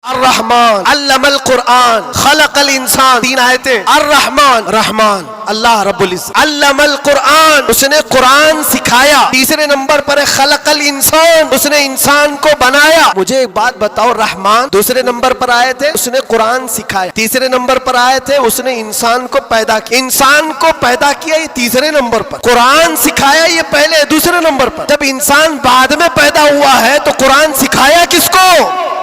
अर्रहमान अल्लमल कुरान खलकल इंसान, 3 आयतें। अर्रहमान रहमान अल्लाह रब्बुल इज्जत, अल्लमल कुरान उसने कुरान सिखाया। तीसरे नंबर पर है खलकल इंसान, उसने इंसान को बनाया। मुझे एक बात बताओ, रहमान दूसरे नंबर पर आए थे, उसने कुरान सिखाया। तीसरे नंबर पर आए थे, उसने इंसान को पैदा किया। इंसान को पैदा किया ये तीसरे नंबर पर, कुरान सिखाया ये पहले दूसरे नंबर पर। जब इंसान बाद में पैदा हुआ है तो कुरान सिखाया किसको?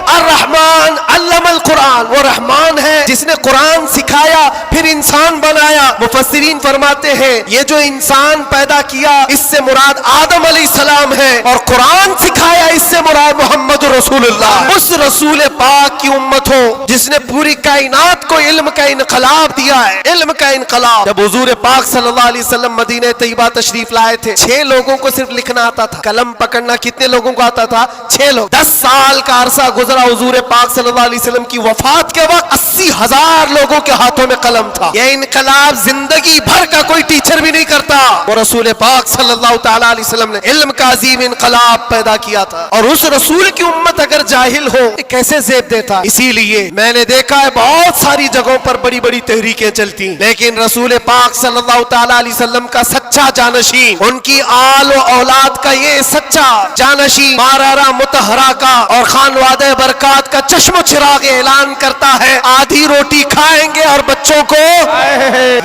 अर्रहमान अल्लमल कुरान, वो रहमान है जिसने कुरान सिखाया फिर इंसान बनाया। मुफस्सिरीन फरमाते हैं ये जो इंसान पैदा किया इससे मुराद आदम अलैहिस्सलाम है, और कुरान सिखाया इससे मुराद मोहम्मद रसूलुल्लाह, उस रसूल पाक की उम्मत हो जिसने पूरी कायनात को इल्म का इनकलाब दिया है। इल्म का इनकलाब। जब हुजूर पाक सल्लल्लाहु अलैहि वसल्लम मदीने तैयबा तशरीफ लाए थे, 6 लोगों को सिर्फ लिखना आता था, कलम पकड़ना कितने लोगों को आता था? 6 लोग। 10 साल का अरसा गुजरा हुजूर पाक सल्लल्लाहु अलैहि वसल्लम की वफात के वक्त 80,000 लोगों के हाथों में कलम था। यह इनकलाब जिंदगी भर का कोई टीचर भी नहीं करता। और रसूल पाक सल्लल्लाहु तआला अलैहि वसल्लम ने इल्म का अजीम इनकलाब पैदा किया था। और उस रसूल की उम्मत अगर जाहिल हो कैसे ज़ेब देता। इसीलिए मैंने देखा है बहुत सारी जगहों पर बड़ी बड़ी तहरीकें चलती, लेकिन रसूल पाक सल्लल्लाहु तआला अलैहि वसल्लम का सच्चा जानशीन, उनकी आल व औलाद का ये सच्चा जानशीन मारारा मुतहरा का और खानवादे बरकात का चश्मो चिराग ऐलान करता है आधी रोटी खाएंगे और बच्चों को।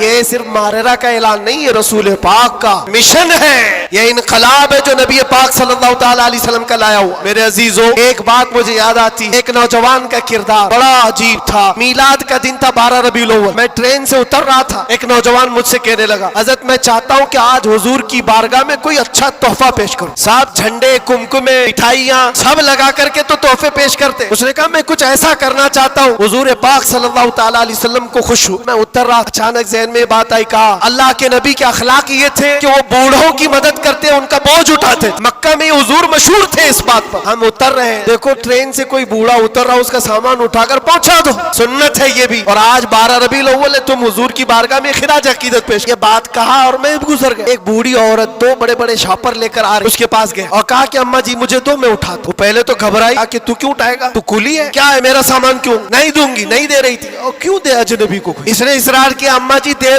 ये सिर्फ मारेरा का ऐलान नहीं, ये रसूल पाक का मिशन है। ये इनकलाब है जो नबी पाक सल्लल्लाहु तआला अलैहि वसल्लम का लाया हुआ। मेरे अजीजों, एक बात मुझे याद आती है, एक नौजवान का किरदार बड़ा अजीब था। मीलाद का दिन था 12 रबीउल अव्वल। मैं ट्रेन से उतर रहा था, एक नौजवान मुझसे कहने लगा, हजरत मैं चाहता हूँ कि आज हुजूर की बारगाह में कोई अच्छा तोहफा पेश करूँ। साहब झंडे कुमकुमे मिठाइयाँ सब लगा करके तो तोहफे पेश करते। उसने कहा मैं कुछ ऐसा करना चाहता हूँ हुजूर पाक सल्लल्लाहु तआला अलैहि वसल्लम को खुश हूँ। मैं उतर रहा, अचानक ज़हन में बात आई, कहा अल्लाह के नबी के अखलाक ये थे कि वो बूढ़ों की मदद करते, उनका बोझ उठाते। मक्का में हुजूर मशहूर थे इस बात पर। हम उतर रहे हैं, देखो ट्रेन से कोई बूढ़ा उतर रहा, उसका सामान उठाकर पहुंचा दो, सुन्नत है ये भी। और आज 12 रबीउल अव्वल है, तुम हुजूर की बारगाह में खिराज अकीदत पेश। ये बात कहा और मैं गुजर गया। एक बूढ़ी औरत 2 बड़े बड़े शापर लेकर आ रही, उसके पास गए और कहा कि अम्मा जी मुझे दो, मैं उठा दूं। पहले तो घबराई कि तू क्यों उठाएगा, तू कुली है क्या है, मेरा सामान क्यों नहीं दूंगी, नहीं दे रही थी। और क्यों दे अजनबी को? इसने इसरार किया, अम्मा जी दे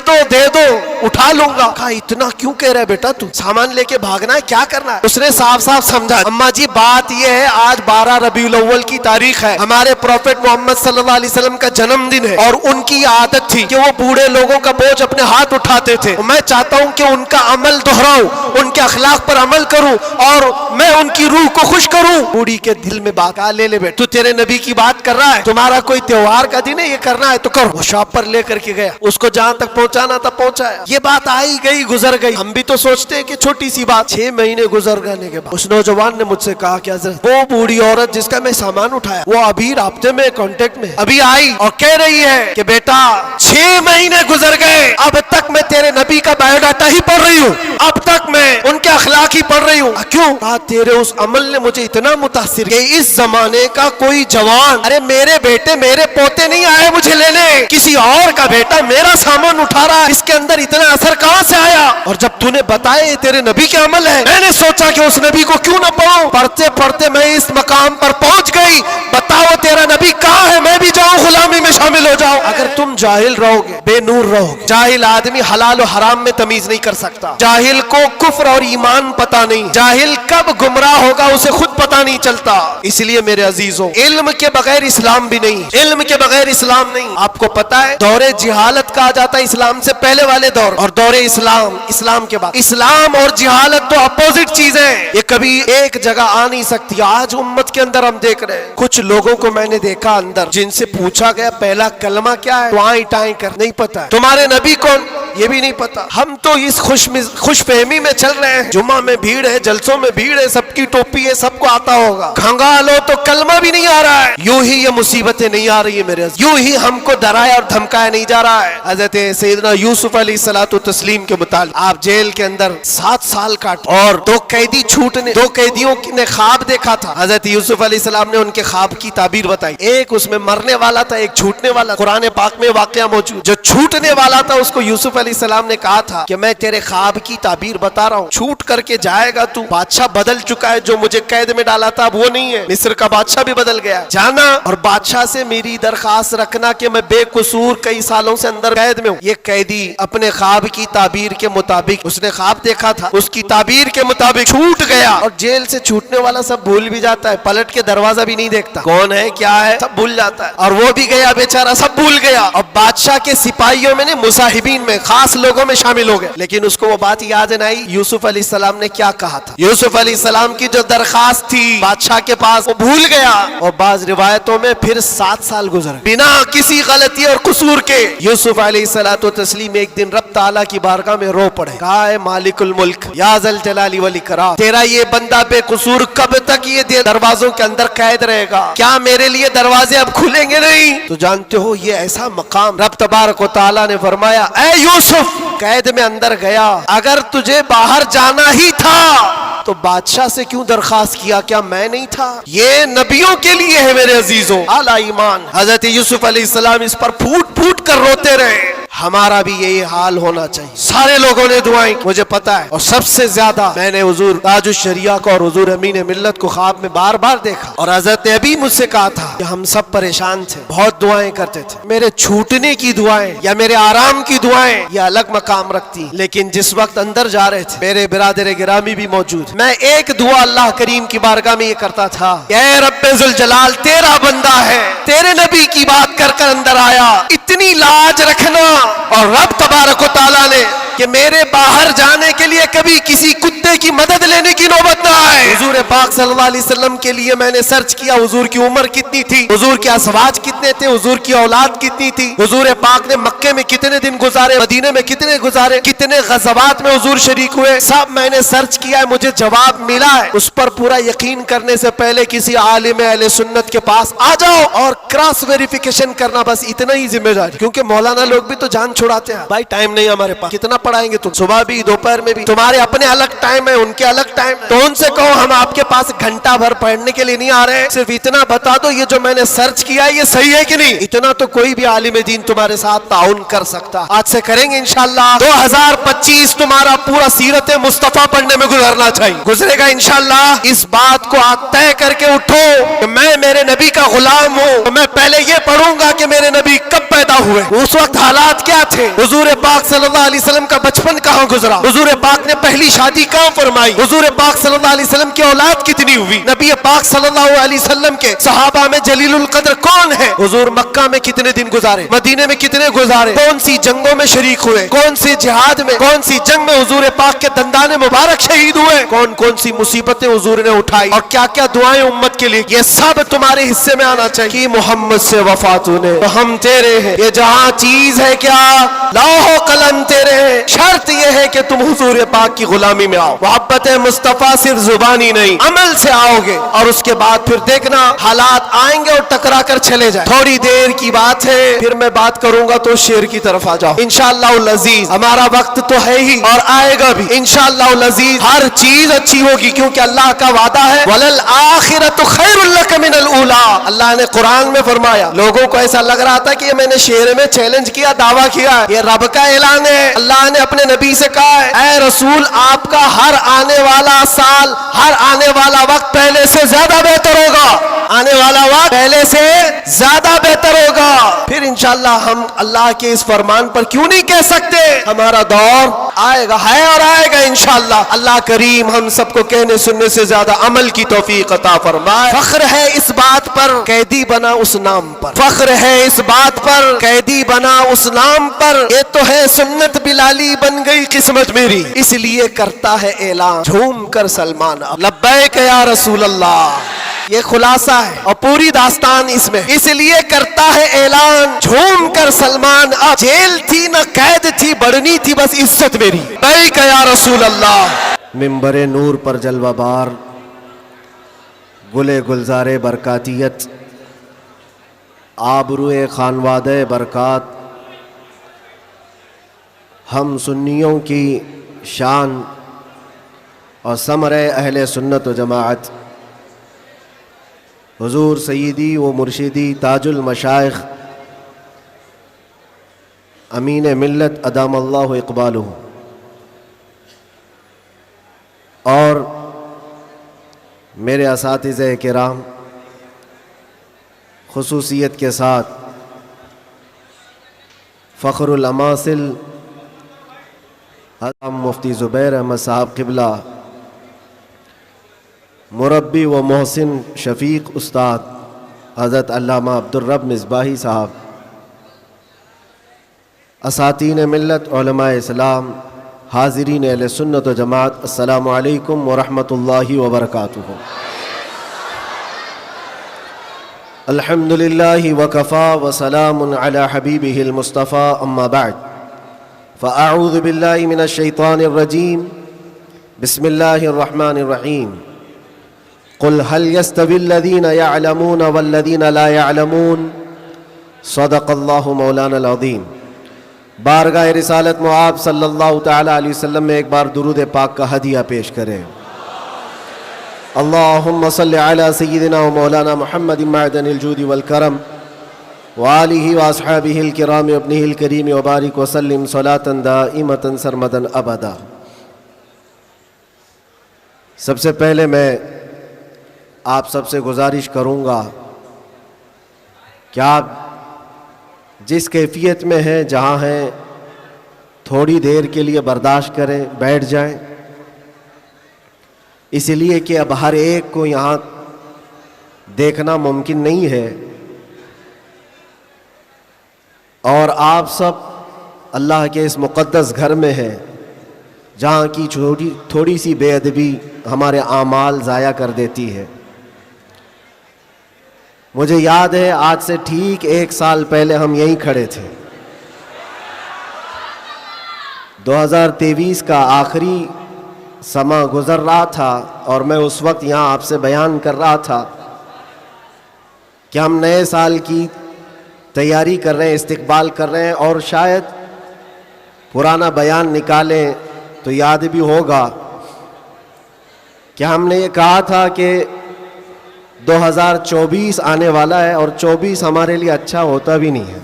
दो उठा लूंगा। कहा इतना क्यों कह रहा है बेटा, तू सामान लेके भागना है, क्या करना है? उसने साफ साफ समझा, अम्मा जी बात यह है आज 12 रबीउल अव्वल की तारीख है, हमारे प्रॉफेट मोहम्मद सल्लल्लाहु अलैहि वसल्लम का जन्मदिन है, और उनकी आदत थी कि वो बूढ़े लोगों का बोझ अपने हाथ उठाते थे। मैं चाहता हूँ कि उनका अमल दोहराऊं, उनके अखलाक पर अमल करूं और मैं उनकी रूह को खुश करूं। बूढ़ी के दिल में बात आ, ले बेटा, तू तेरे नबी की बात कर रहा है, तुम्हारा कोई त्योहार का दिन है, ये करना है तो करो। वो शॉप पर लेकर के गया, उसको जहां तक पहुंचाना था पहुंचाया। ये बात आई गई गुजर गई। हम भी तो सोचते हैं कि छोटी सी बात। 6 महीने गुजर जाने के बाद उस नौजवान ने मुझसे कहा कि हज़रत वो बूढ़ी औरत जिसका मैं सामान उठाया वो अभी राब्ते में, कांटेक्ट में अभी आई और कह रही है कि बेटा 6 महीने गुजर गए, अब तक मैं तेरे नबी का बायोडाटा ही पढ़ रही हूँ, अब तक मैं उनके अखलाक ही पढ़ रही हूँ। क्यों? कहा तेरे उस अमल ने मुझे इतना मुतासिर किया, इस जमाने का कोई जवान, अरे मेरे बेटे मेरे पोते नहीं आए मुझे लेने, किसी और का बेटा मेरा सामान उठा रहा है, इसके अंदर इतना असर कहां से आया? और जब तूने बताया तेरे नबी के अमल है, मैंने सोचा कि उस नबी को क्यों ना पढ़ूं। पढ़ते पढ़ते मैं इस मकाम पर पहुंच गई। बताओ तेरा नबी कहाँ है, मैं भी जाऊं गुलामी में शामिल हो जाऊं। अगर तुम जाहिल रहोगे, बेनूर रहोगे, जाहिल आदमी हलाल और हराम में तमीज नहीं कर सकता, जाहिल को कुफ्र और ईमान पता नहीं, जाहिल कब गुमराह होगा उसे खुद पता नहीं चलता। इसलिए मेरे अजीजों, इल्म के बगैर इस्लाम भी नहीं, इल्म के बगैर इस्लाम नहीं। आपको पता है दौरे जिहालत कहा जाता है इस्लाम से पहले वाले दौर, और दौरे इस्लाम, इस्लाम के बाद। इस्लाम और जिहालत तो अपोजिट चीज है, ये कभी एक जगह आ नहीं सकती। आज उम्मत के अंदर हम देख रहे हैं कुछ लोगों को मैंने देखा अंदर, जिनसे पूछा गया पहला कलमा क्या है, तो आए टाएं कर नहीं पता है। तुम्हारे नबी कौन, ये भी नहीं पता। हम तो इस खुशफहमी में चल रहे हैं, जुम्मा में भीड़ है, जलसों में भीड़ है, सबकी टोपी है, सबको आता होगा, खंगालो तो कलमा भी नहीं आ रहा है। यूं ही ये मुसीबतें नहीं आ रही है मेरे, यूं ही हमको डराया और धमकाया नहीं जा रहा है। हजरत सैयदना यूसुफ अलैहिस्सलातु तस्लीम के मुतालिक आप जेल के अंदर 7 साल काट, और 2 कैदी छूटने, 2 कैदियों ने ख्वाब देखा था। हजरत यूसुफ अलैहिस्सलाम ने उनके ख्वाब की ताबीर बताई, एक उसमें मरने वाला था, एक छूटने वाला। कुरान पाक में वाकया मौजूद, जो छूटने वाला था उसको यूसुफ अलैहिस्सलाम ने कहा था कि मैं तेरे ख्वाब की ताबीर बता रहा हूँ, छूट करके जाएगा तू। बादशाह बदल चुका है, जो मुझे कैद में डाला था अब वो नहीं है, मिस्र का बादशाह भी बदल गया। जाना और बादशाह से मेरी दरखास्त रखना कि मैं बेकसूर कई सालों से अंदर कैद में हूँ। ये कैदी अपने ख्वाब की ताबीर के मुताबिक, उसने ख्वाब देखा था, उसकी ताबीर के मुताबिक छूट गया। और जेल से छूटने वाला सब भूल भी जाता है, पलट के दरवाजा भी नहीं देखता, कौन है क्या है सब भूल जाता है। और वो भी गया बेचारा, सब भूल गया। और बादशाह के सिपाहियों में, मुसाहिबीन में, खास लोगों में शामिल हो गया। लेकिन उसको वो बात याद नहीं आई यूसुफ अलैहिस्सलाम ने क्या कहा था। यूसुफ अलैहिस्सलाम की जो दरखास्त थी बादशाह के पास, वो भूल गया। और बाज रिवायतों में फिर 7 साल गुजरे बिना किसी गलती और कसूर के। यूसुफ अलैहिस्सलातु तस्लीम एक दिन रब ताला की बारगाह में रो पड़े, कहा है मालिकुल मुल्क या ज़ल जलाली वल इकराम, तेरा ये बंदा बेकसूर कब तक ये दरवाजों के अंदर कैद रहेगा? क्या मेरे लिए दरवाजे अब खुलेंगे नहीं? तो जानते हो ये ऐसा मकाम रब तबारक व तआला ने फरमाया, ऐ यूसुफ कैद में अंदर गया, अगर तुझे बाहर जाना ही था तो बादशाह से क्यों दरखास्त किया? क्या मैं नहीं था? ये नबियों के लिए है मेरे अजीजों। आला ईमान हजरत यूसुफ अलैहिस्सलाम इस पर फूट फूट कर रोते रहे। हमारा भी यही हाल होना चाहिए। सारे लोगों ने दुआएं, मुझे पता है, और सबसे ज्यादा मैंने हुजूर ताजुश शरिया को और हुजूर अमीन मिल्लत को ख्वाब में बार बार देखा। और हजरत ने अभी मुझसे कहा था कि हम सब परेशान थे, बहुत दुआएं करते थे। मेरे छूटने की दुआएं या मेरे आराम की दुआएं ये अलग मकाम रखती, लेकिन जिस वक्त अंदर जा रहे थे मेरे बिरादर गिरामी भी मौजूद, मैं एक दुआ अल्लाह करीम की बारगाह में ये करता था, ऐ रब्बे जुल जलाल तेरा बंदा है, तेरे नबी की बात कर कर अंदर आया, इतनी लाज रखना। और रब तबारक व तआला ने कि मेरे बाहर जाने के लिए कभी किसी कुत्ते की मदद लेने की नौबत ना आए। हुजूर पाक सल्लल्लाहु अलैहि वसल्लम के लिए मैंने सर्च किया, हुजूर की उम्र कितनी थी, हुजूर के असवाज कितने थे, हुजूर की औलाद कितनी थी, हुजूर पाक ने मक्के में कितने दिन गुजारे, मदीने में कितने गुजारे, कितने गज़वात में हुजूर शरीक हुए, सब मैंने सर्च किया है, मुझे जवाब मिला है। उस पर पूरा यकीन करने से पहले किसी आलिम अहले सुन्नत के पास आ जाओ और क्रॉस वेरिफिकेशन करना, बस इतना ही जिम्मेदारी। क्योंकि मौलाना लोग भी तो जान छुड़ाते हैं, भाई टाइम नहीं हमारे पास, कितना पढ़ाएंगे तुम, सुबह भी दोपहर में भी, तुम्हारे अपने अलग टाइम है, उनके अलग टाइम। तो उनसे कहो हम आपके पास घंटा भर पढ़ने के लिए नहीं आ रहे हैं, सिर्फ इतना बता दो ये जो मैंने सर्च किया है ये सही है कि नहीं। इतना तो कोई भी आलिम दीन तुम्हारे साथ ताउन कर सकता। आज से करेंगे इंशाल्लाह। 2025 तुम्हारा पूरा सीरत मुस्तफा पढ़ने में गुजरना चाहिए, गुजरेगा इंशाल्लाह। इस बात को आज तय करके उठो कि मैं मेरे नबी का गुलाम हूँ, तो मैं पहले ये पढ़ूंगा कि मेरे नबी कब पैदा हुए, उस वक्त हालात क्या थे, हुजूर पाक सल्लल्लाहु अलैहि वसल्लम का बचपन कहाँ गुजरा, हुजूर पाक ने पहली शादी कहाँ फरमाई, हुजूर पाक सल्लल्लाहु अलैहि वसल्लम की औलाद कितनी हुई, नबी पाक सल्लल्लाहु अलैहि वसल्लम के सहाबा में जलीलुल कद्र कौन है, हुजूर मक्का में कितने दिन गुजारे, मदीने में कितने गुजारे, कौन सी जंगों में शरीक हुए, कौन सी जिहाद में, कौन सी जंग में हुजूर पाक के दंदाने मुबारक शहीद हुए, कौन कौन सी मुसीबतें हुजूर ने उठाई और क्या क्या दुआएं उम्मत के लिए, ये सब तुम्हारे हिस्से में आना चाहिए। कि मोहम्मद से वफा तूने तो हम तेरे हैं, ये जहां चीज है क्या लौहो कलम तेरे हैं, शर्त यह है कि तुम हुजूर पाक की गुलामी में आओ। मोहब्बत मुस्तफा सिर्फ जुबानी नहीं अमल से आओगे, और उसके बाद फिर देखना हालात आएंगे और टकरा कर चले जाए। थोड़ी देर की बात है, फिर मैं बात करूंगा तो शेर की तरफ आ जाओ इंशाअल्लाह अज़ीज। हमारा वक्त तो है ही और आएगा भी इंशाअल्लाह अज़ीज, हर चीज अच्छी होगी क्योंकि अल्लाह का वादा है वलल आखिरतु खैरुल लक मिनल ऊला। अल्लाह ने कुरान में फरमाया, लोगों को ऐसा लग रहा था कि ये मैंने शेर में चैलेंज किया, दावा किया, ये रब का ऐलान है। अल्लाह ने अपने नबी से कहा है, ऐ रसूल आपका हर आने वाला साल, हर आने वाला वक्त पहले से ज्यादा बेहतर होगा, आने वाला वक्त पहले से ज्यादा बेहतर होगा। फिर इंशाअल्लाह हम अल्लाह के इस फरमान पर क्यों नहीं कह सकते, हमारा दौर आएगा, है और आएगा इंशाअल्लाह। अल्लाह करीम हम सबको कहने सुनने से ज्यादा अमल की तौफीक अता फरमाए। फख्र है इस बात पर कैदी बना उस नाम पर, फख्र है इस बात पर कैदी बना उस नाम पर, ये तो है सुन्नत बिलाली बन गई किस्मत मेरी, इसलिए करता है ऐलान झूम कर सलमान लब्बैक या रसूल अल्लाह। ये खुलासा है और पूरी दास्तान इसमें, इसलिए करता है ऐलान झूम कर सलमान। अब जेल थी न कैद थी, बढ़नी थी बस इज्जत मेरी, लब्बैक या रसूल अल्लाह। मिंबरे नूर पर जलवाबार गुले गुलजारे बरकातियत आबरूए खानवादे बरकात, हम सुन्नियों की शान और समरे अहले सुन्नत व जमाअत हुजूर सय्यदी व मुर्शिदी ताजुल मशाइख अमीन मिल्लत अदामल्लाहु इक़बालुहु, और मेरे असातिज़े किराम, खुसूसियत के साथ फ़ख्रुल अमासिल हज़रत मुफ्ती ज़ुबैर अहमद साहब क़िबला, मुरब्बी व मोहसिन शफ़ीक़ उस्ताद हज़रत अल्लामा अब्दुर्रब मिसबाही साहब, असातीन मिल्लत उलमाए इस्लाम, हाज़रीन अहले सुन्नत व जमात, अस्सलामु अलैकुम व रहमतुल्लाहि व बरकातुहू। अल्हम्दुलिल्लाहि व कफ़ा व सलामुन अला हबीबिहिल मुस्तफ़ा, अम्मा बअद, फ़अऊज़ु बिल्लाहि मिनश शैतानिर रजीम, बिस्मिल्लाहिर रहमानिर रहीम। क़ुल हल यस्तविल्लज़ीना यअलमून वल्लज़ीना ला यअलमून, सदक़ल्लाहु मौलानल अज़ीम। बारगाह रिसालत मुआब सल्लल्लाहु तआला अलैहि वसल्लम में एक बार दुरूद पाक का हदिया पेश करें। अल्लाहुम्मा सल्लि अला सय्यिदिना व मौलाना मुहम्मदिन मअदनिल जूदि वल करम व आलिहि व अस्हाबिहिल किराम व इब्निहिल करीम व बारिक व सल्लिम सलातन दाइमतन सरमदन अबदा। सबसे पहले मैं आप सबसे गुजारिश करूँगा कि आप जिस कैफियत में हैं, जहाँ हैं, थोड़ी देर के लिए बर्दाश्त करें, बैठ जाएं, इसलिए कि अब हर एक को यहाँ देखना मुमकिन नहीं है, और आप सब अल्लाह के इस मुक़द्दस घर में हैं, जहाँ की थोड़ी सी बेअदबी हमारे आमाल ज़ाया कर देती है। मुझे याद है आज से ठीक 1 साल पहले हम यहीं खड़े थे। 2023 का आखिरी समा गुज़र रहा था और मैं उस वक्त यहाँ आपसे बयान कर रहा था कि हम नए साल की तैयारी कर रहे हैं, इस्तकबाल कर रहे हैं, और शायद पुराना बयान निकालें तो याद भी होगा कि हमने ये कहा था कि 2024 आने वाला है और 24 हमारे लिए अच्छा होता भी नहीं है।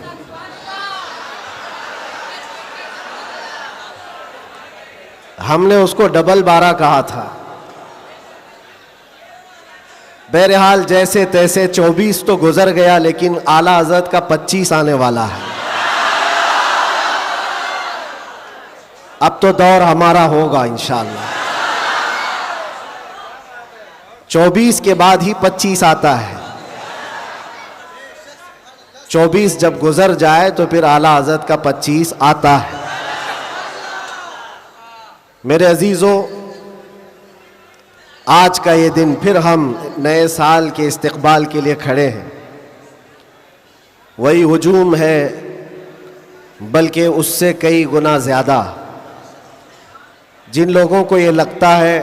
हमने उसको डबल 12 कहा था। बहरहाल जैसे तैसे 24 तो गुजर गया, लेकिन आला हज़रत का 25 आने वाला है। अब तो दौर हमारा होगा इंशाअल्लाह। 24 के बाद ही 25 आता है। 24 जब गुजर जाए तो फिर आला हज़रत का 25 आता है। मेरे अजीज़ों, आज का ये दिन फिर हम नए साल के इस्तकबाल के लिए खड़े हैं। वही हुजूम है, बल्कि उससे कई गुना ज़्यादा। जिन लोगों को ये लगता है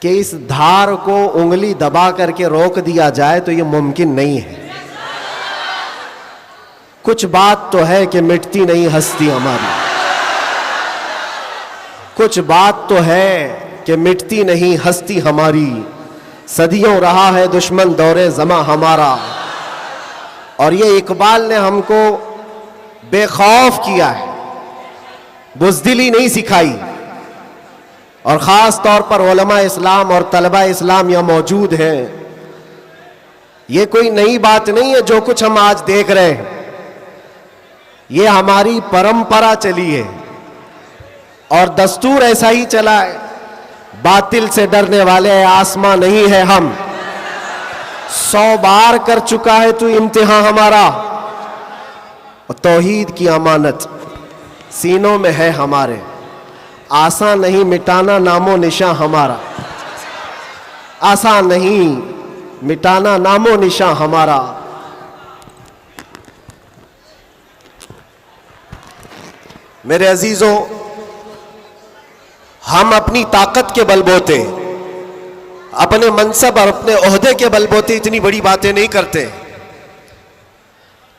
कि इस धार को उंगली दबा करके रोक दिया जाए तो ये मुमकिन नहीं है। कुछ बात तो है कि मिटती नहीं हस्ती हमारी, कुछ बात तो है कि मिटती नहीं हस्ती हमारी। सदियों रहा है दुश्मन दौरे जमा हमारा, और ये इकबाल ने हमको बेखौफ किया है, बुज़दिली नहीं सिखाई। और ख़ास तौर पर उलमा इस्लाम और तलबा इस्लाम यहाँ मौजूद हैं। ये कोई नई बात नहीं है जो कुछ हम आज देख रहे हैं, ये हमारी परंपरा चली है और दस्तूर ऐसा ही चला है। बातिल से डरने वाले आसमां नहीं है हम, 100 बार कर चुका है तू इम्तिहान हमारा, और तौहीद की अमानत सीनों में है हमारे। आसान नहीं मिटाना नामो निशां हमारा, आसान नहीं मिटाना नामो निशां हमारा। मेरे अजीजों, हम अपनी ताकत के बलबोते, अपने मनसब और अपने ओहदे के बलबोते इतनी बड़ी बातें नहीं करते।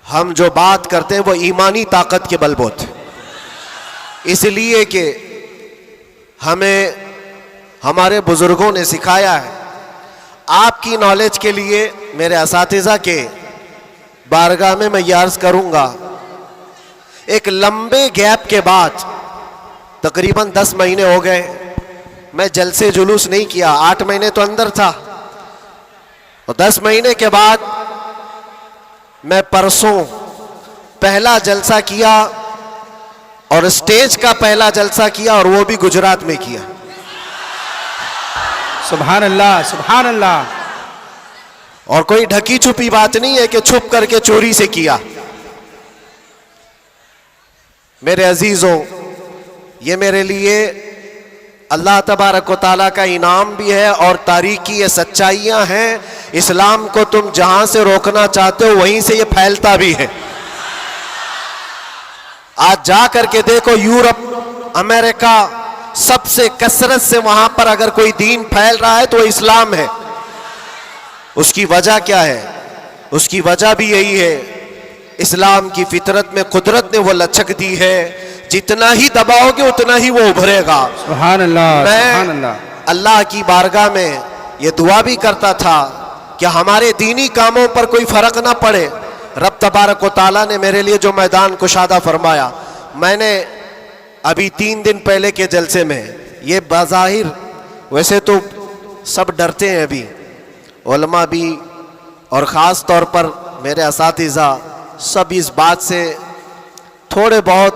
हम जो बात करते हैं वो ईमानी ताकत के बलबोते, इसलिए कि हमें हमारे बुजुर्गों ने सिखाया है। आपकी नॉलेज के लिए मेरे असातिज़ा के बारगाह में मैं ये अर्ज़ करूँगा एक लंबे गैप के बाद तकरीबन 10 महीने हो गए, मैं जलसे जुलूस नहीं किया। 8 महीने तो अंदर था और 10 महीने के बाद मैं परसों पहला जलसा किया और स्टेज का पहला जलसा किया और वो भी गुजरात में किया। सुभान अल्लाह, सुभान अल्लाह। और कोई ढकी छुपी बात नहीं है कि छुप करके चोरी से किया। मेरे अजीजों, ये मेरे लिए अल्लाह तबारक व तआला का इनाम भी है और तारीख की ये सच्चाइयां हैं। इस्लाम को तुम जहां से रोकना चाहते हो वहीं से ये फैलता भी है। आज जा करके देखो यूरोप, अमेरिका, सबसे कसरत से वहां पर अगर कोई दीन फैल रहा है तो वो इस्लाम है। उसकी वजह क्या है? उसकी वजह भी यही है, इस्लाम की फितरत में कुदरत ने वो लचक दी है, जितना ही दबाओगे उतना ही वो उभरेगा। सुभान अल्लाह, सुभान मैं अल्लाह। अल्लाह की बारगाह में ये दुआ भी करता था कि हमारे दीनी कामों पर कोई फर्क ना पड़े। रब तबारक व तआला ने मेरे लिए जो मैदान कुशादा फरमाया, मैंने अभी 3 दिन पहले के जलसे में, ये बाज़ाहिर वैसे तो सब डरते हैं अभी, उलमा भी और ख़ास तौर पर मेरे असातिज़ा सब इस बात से थोड़े बहुत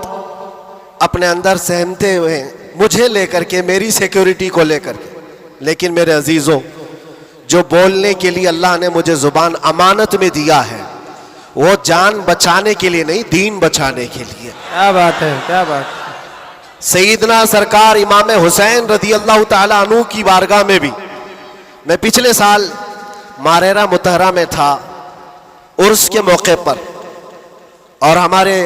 अपने अंदर सहमते हुए हैं, मुझे लेकर के, मेरी सिक्योरिटी को लेकर के। लेकिन मेरे अजीज़ों, जो बोलने के लिए अल्लाह ने मुझे ज़ुबान अमानत में दिया है, वो जान बचाने के लिए नहीं, दीन बचाने के लिए। क्या बात है, क्या बात है। सईदना सरकार इमाम हुसैन रज़ी अल्लाह ताला अन्हु की बारगाह में भी मैं पिछले साल मारेरा मुतहरा में था, उर्स के मौके पर, और हमारे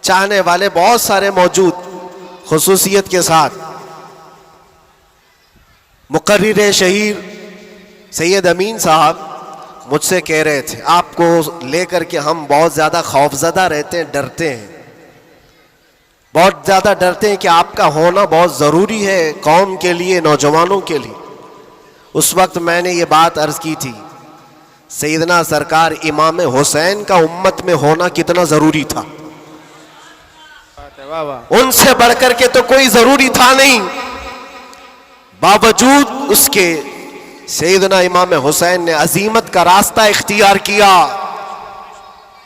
चाहने वाले बहुत सारे मौजूद, खुसूसियत के साथ मुकर्रिर शहीर सैयद अमीन साहब मुझसे कह रहे थे, आपको लेकर के हम बहुत ज़्यादा खौफजदा रहते हैं, डरते हैं, बहुत ज़्यादा डरते हैं कि आपका होना बहुत ज़रूरी है कौम के लिए, नौजवानों के लिए। उस वक्त मैंने ये बात अर्ज़ की थी, सैयदना सरकार इमाम हुसैन का उम्मत में होना कितना ज़रूरी था। वाह वाह। उनसे बढ़कर के तो कोई ज़रूरी था नहीं, बावजूद उसके सैयदना इमाम हुसैन ने अजीमत का रास्ता इख्तियार किया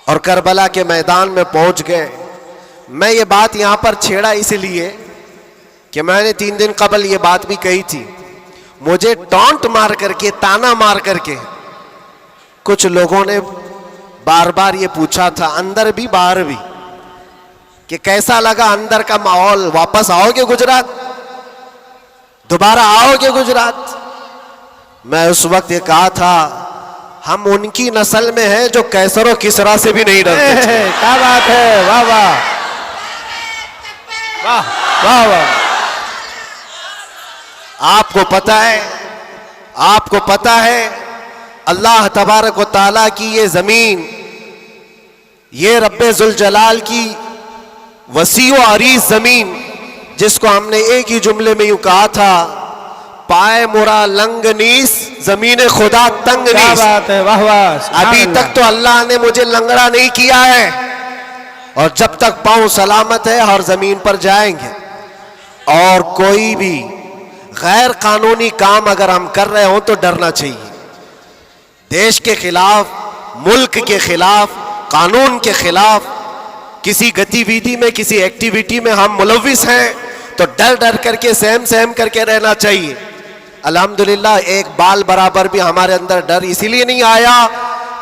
और करबला के मैदान में पहुंच गए। मैं ये बात यहाँ पर छेड़ा इसलिए कि मैंने 3 दिन कबल ये बात भी कही थी, मुझे टॉन्ट मार करके, ताना मार करके कुछ लोगों ने बार बार ये पूछा था, अंदर भी बाहर भी, कि कैसा लगा अंदर का माहौल, वापस आओगे गुजरात, दोबारा आओगे गुजरात। मैं उस वक्त ये कहा था, हम उनकी नस्ल में हैं जो कैसर और किसरा से भी नहीं डरते थे। क्या बात है, वाह वाह वाह वाह वाह। आपको पता है, आपको पता है, अल्लाह तबारक व तआला की ये जमीन, ये रब्बे जुल जलाल की वसी व अरीज जमीन, जिसको हमने एक ही जुमले में यूं कहा था, पाए मुरा लंग नीस, जमीन खुदा तंग नीस। क्या बात है, वाह वाह। अभी तक तो अल्लाह ने मुझे लंगड़ा नहीं किया है, और जब तक पांव सलामत है हर जमीन पर जाएंगे। और कोई भी गैर कानूनी काम अगर हम कर रहे हो तो डरना चाहिए। देश के खिलाफ, मुल्क के खिलाफ, कानून के खिलाफ किसी गतिविधि में, किसी एक्टिविटी में हम मुलविस हैं तो डर डर करके, सहम सहम करके रहना चाहिए। अल्हम्दुलिल्लाह एक बाल बराबर भी हमारे अंदर डर इसीलिए नहीं आया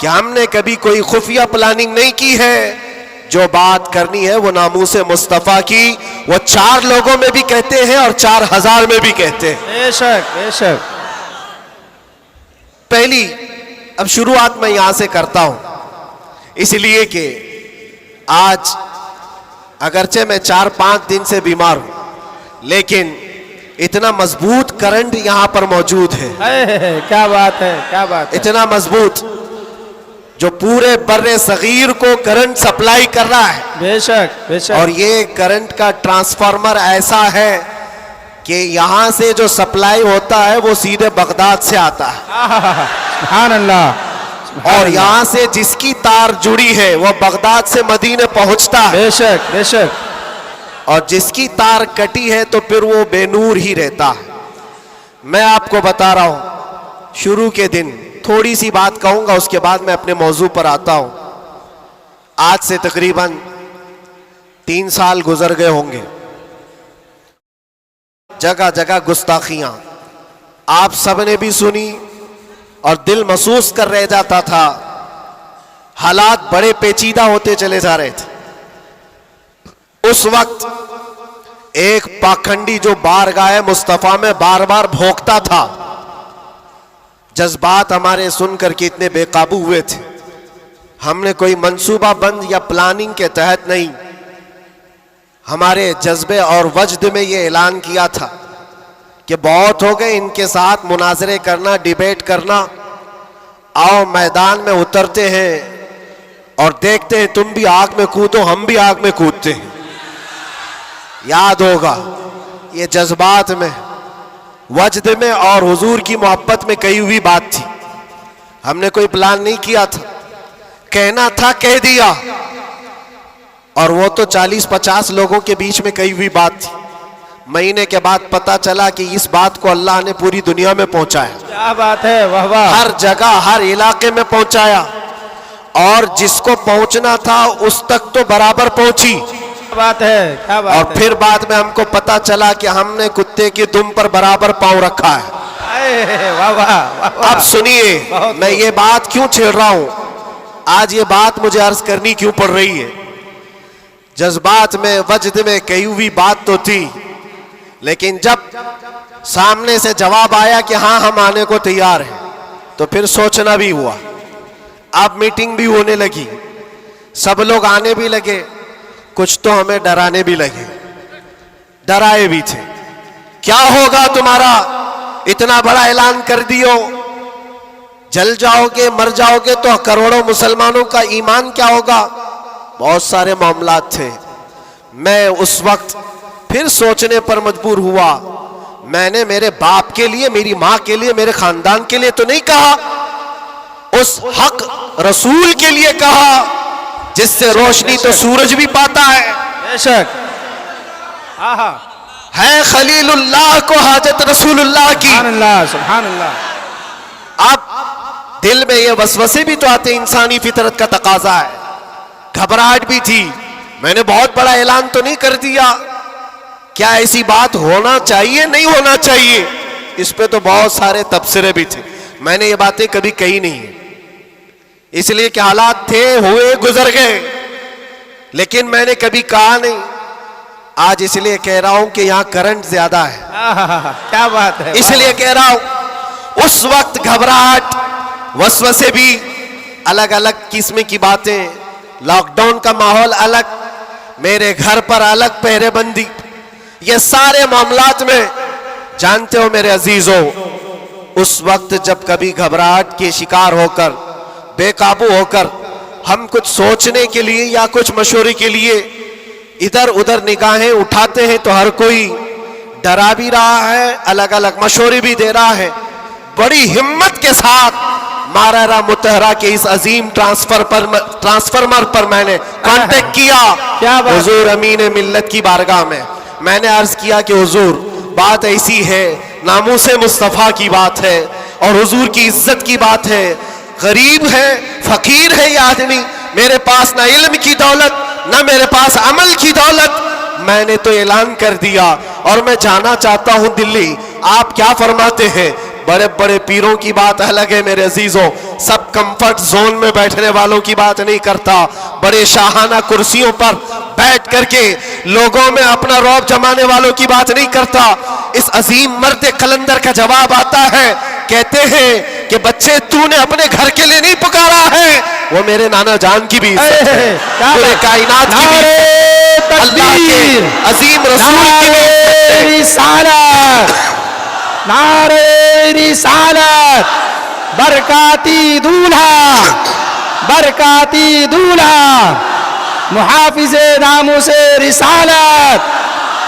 कि हमने कभी कोई खुफिया प्लानिंग नहीं की है। जो बात करनी है वो नामूसे मुस्तफ़ा की, वो 4 लोगों में भी कहते हैं और 4000 में भी कहते हैं। बेशक बेशक। पहली अब शुरुआत मैं यहां से करता हूं, इसलिए कि आज अगरचे मैं 4-5 दिन से बीमार हूं, लेकिन इतना मजबूत करंट यहां पर मौजूद है। क्या बात है, क्या बात है। इतना मजबूत जो पूरे बर्रे सगीर को करंट सप्लाई कर रहा है। बेशक बेशक। और ये करंट का ट्रांसफार्मर ऐसा है कि यहां से जो सप्लाई होता है वो सीधे बगदाद से आता है। सुभान अल्लाह, और यहाँ से जिसकी तार जुड़ी है वो बगदाद से मदीने पहुंचता है, बेशक बेशक। और जिसकी तार कटी है तो फिर वो बेनूर ही रहता है। मैं आपको बता रहा हूं, शुरू के दिन थोड़ी सी बात कहूंगा, उसके बाद मैं अपने मौजू पर आता हूं। आज से तकरीबन 3 साल गुजर गए होंगे। जगह जगह गुस्ताखियां आप सबने भी सुनी और दिल महसूस कर रह जाता था। हालात बड़े पेचीदा होते चले जा रहे थे। उस वक्त एक पाखंडी जो बारगाह मुस्तफा में बार बार भोंकता था, जज्बात हमारे सुनकर के इतने बेकाबू हुए थे। हमने कोई मंसूबा बंद या प्लानिंग के तहत नहीं, हमारे जज्बे और वजद में ये ऐलान किया था कि बहुत हो गए इनके साथ मुनाजरे करना, डिबेट करना। आओ मैदान में उतरते हैं और देखते हैं, तुम भी आग में कूदो, हम भी आग में कूदते हैं। याद होगा ये जज्बात में, वजद में और हुजूर की मोहब्बत में कही हुई बात थी। हमने कोई प्लान नहीं किया था, कहना था कह दिया। और वो तो 40-50 लोगों के बीच में कही हुई बात थी। महीने के बाद पता चला कि इस बात को अल्लाह ने पूरी दुनिया में पहुंचाया। क्या बात है, वाह वाह। हर जगह हर इलाके में पहुंचाया, और जिसको पहुंचना था उस तक तो बराबर पहुंची। क्या बात है, क्या बात और फिर बाद में हमको पता चला कि हमने कुत्ते की दुम पर बराबर पांव रखा है। है। वाह वाह वाह वाह। अब सुनिए, मैं ये बात क्यों छेड़ रहा हूं, आज ये बात मुझे अर्ज करनी क्यों पड़ रही है। जज्बात में, वजद में कही हुई बात तो थी, लेकिन जब सामने से जवाब आया कि हाँ हम आने को तैयार हैं, तो फिर सोचना भी हुआ। अब मीटिंग भी होने लगी, सब लोग आने भी लगे, कुछ तो हमें डराने भी लगे, डराए भी थे। क्या होगा तुम्हारा, इतना बड़ा ऐलान कर दियो, जल जाओगे, मर जाओगे, तो करोड़ों मुसलमानों का ईमान क्या होगा। बहुत सारे मामलात थे। मैं उस वक्त फिर सोचने पर मजबूर हुआ। मैंने मेरे बाप के लिए, मेरी माँ के लिए, मेरे खानदान के लिए तो नहीं कहा, उस हक रसूल के लिए कहा जिससे रोशनी तो सूरज भी पाता है। बेशक। आहा। है खलीलुल्लाह को हाजत रसूलुल्लाह की। सुभान अल्लाह, सुभान अल्लाह। अब दिल में ये वसवसे भी तो आते, इंसानी फितरत का तकाजा है। घबराहट भी थी। मैंने बहुत बड़ा ऐलान तो नहीं कर दिया, क्या ऐसी बात होना चाहिए, नहीं होना चाहिए, इस पे तो बहुत सारे तबसरे भी थे। मैंने ये बातें कभी कही नहीं है, इसलिए कि हालात थे, हुए, गुजर गए, लेकिन मैंने कभी कहा नहीं। आज इसलिए कह रहा हूं कि यहां करंट ज्यादा है, क्या बात है, इसलिए कह रहा हूं। उस वक्त घबराहट, वसवसे भी, अलग अलग किस्म की बातें, लॉकडाउन का माहौल अलग, मेरे घर पर अलग पहरेबंदी, ये सारे मामलात में जानते हो मेरे अजीजों, उस वक्त जब कभी घबराहट के शिकार होकर, बेकाबू होकर हम कुछ सोचने के लिए या कुछ मशवरे के लिए इधर उधर निगाहें उठाते हैं, तो हर कोई डरा भी रहा है, अलग अलग मशवरे भी दे रहा है। बड़ी हिम्मत के साथ मारारा मुतहरा के इस अजीम ट्रांसफार्मर पर मैंने कांटेक्ट किया। क्या बात? हुजूर अमीन मिल्लत की बारगाह में मैंने अर्ज किया कि हुजूर बात ऐसी है, नामूसे मुस्तफ़ा की बात है और हुजूर की इज्जत की बात है। गरीब है, फकीर है ये आदमी, मेरे पास ना इल्म की दौलत, ना मेरे पास अमल की दौलत। मैंने तो ऐलान कर दिया और मैं जाना चाहता हूं दिल्ली, आप क्या फरमाते हैं। बड़े बड़े पीरों की बात अलग है मेरे अजीजों, सब कंफर्ट जोन में बैठने वालों की बात नहीं करता, बड़े शाहाना कुर्सियों पर बैठ करके लोगों में अपना रौब जमाने वालों की बात नहीं करता। इस अजीम मर्द कलंदर का जवाब आता है, कहते हैं कि बच्चे तूने अपने घर के लिए नहीं पुकारा है, वो मेरे नाना जान की भी इज्जत है, पूरे कायनात की भी, अल्लाह के अजीम रसूल की भी रिसालत, नारे रिसालत, बरकाती दूल्हा, बरकाती दूल्हा, मुहाफिज़े नामूसे रिसालत,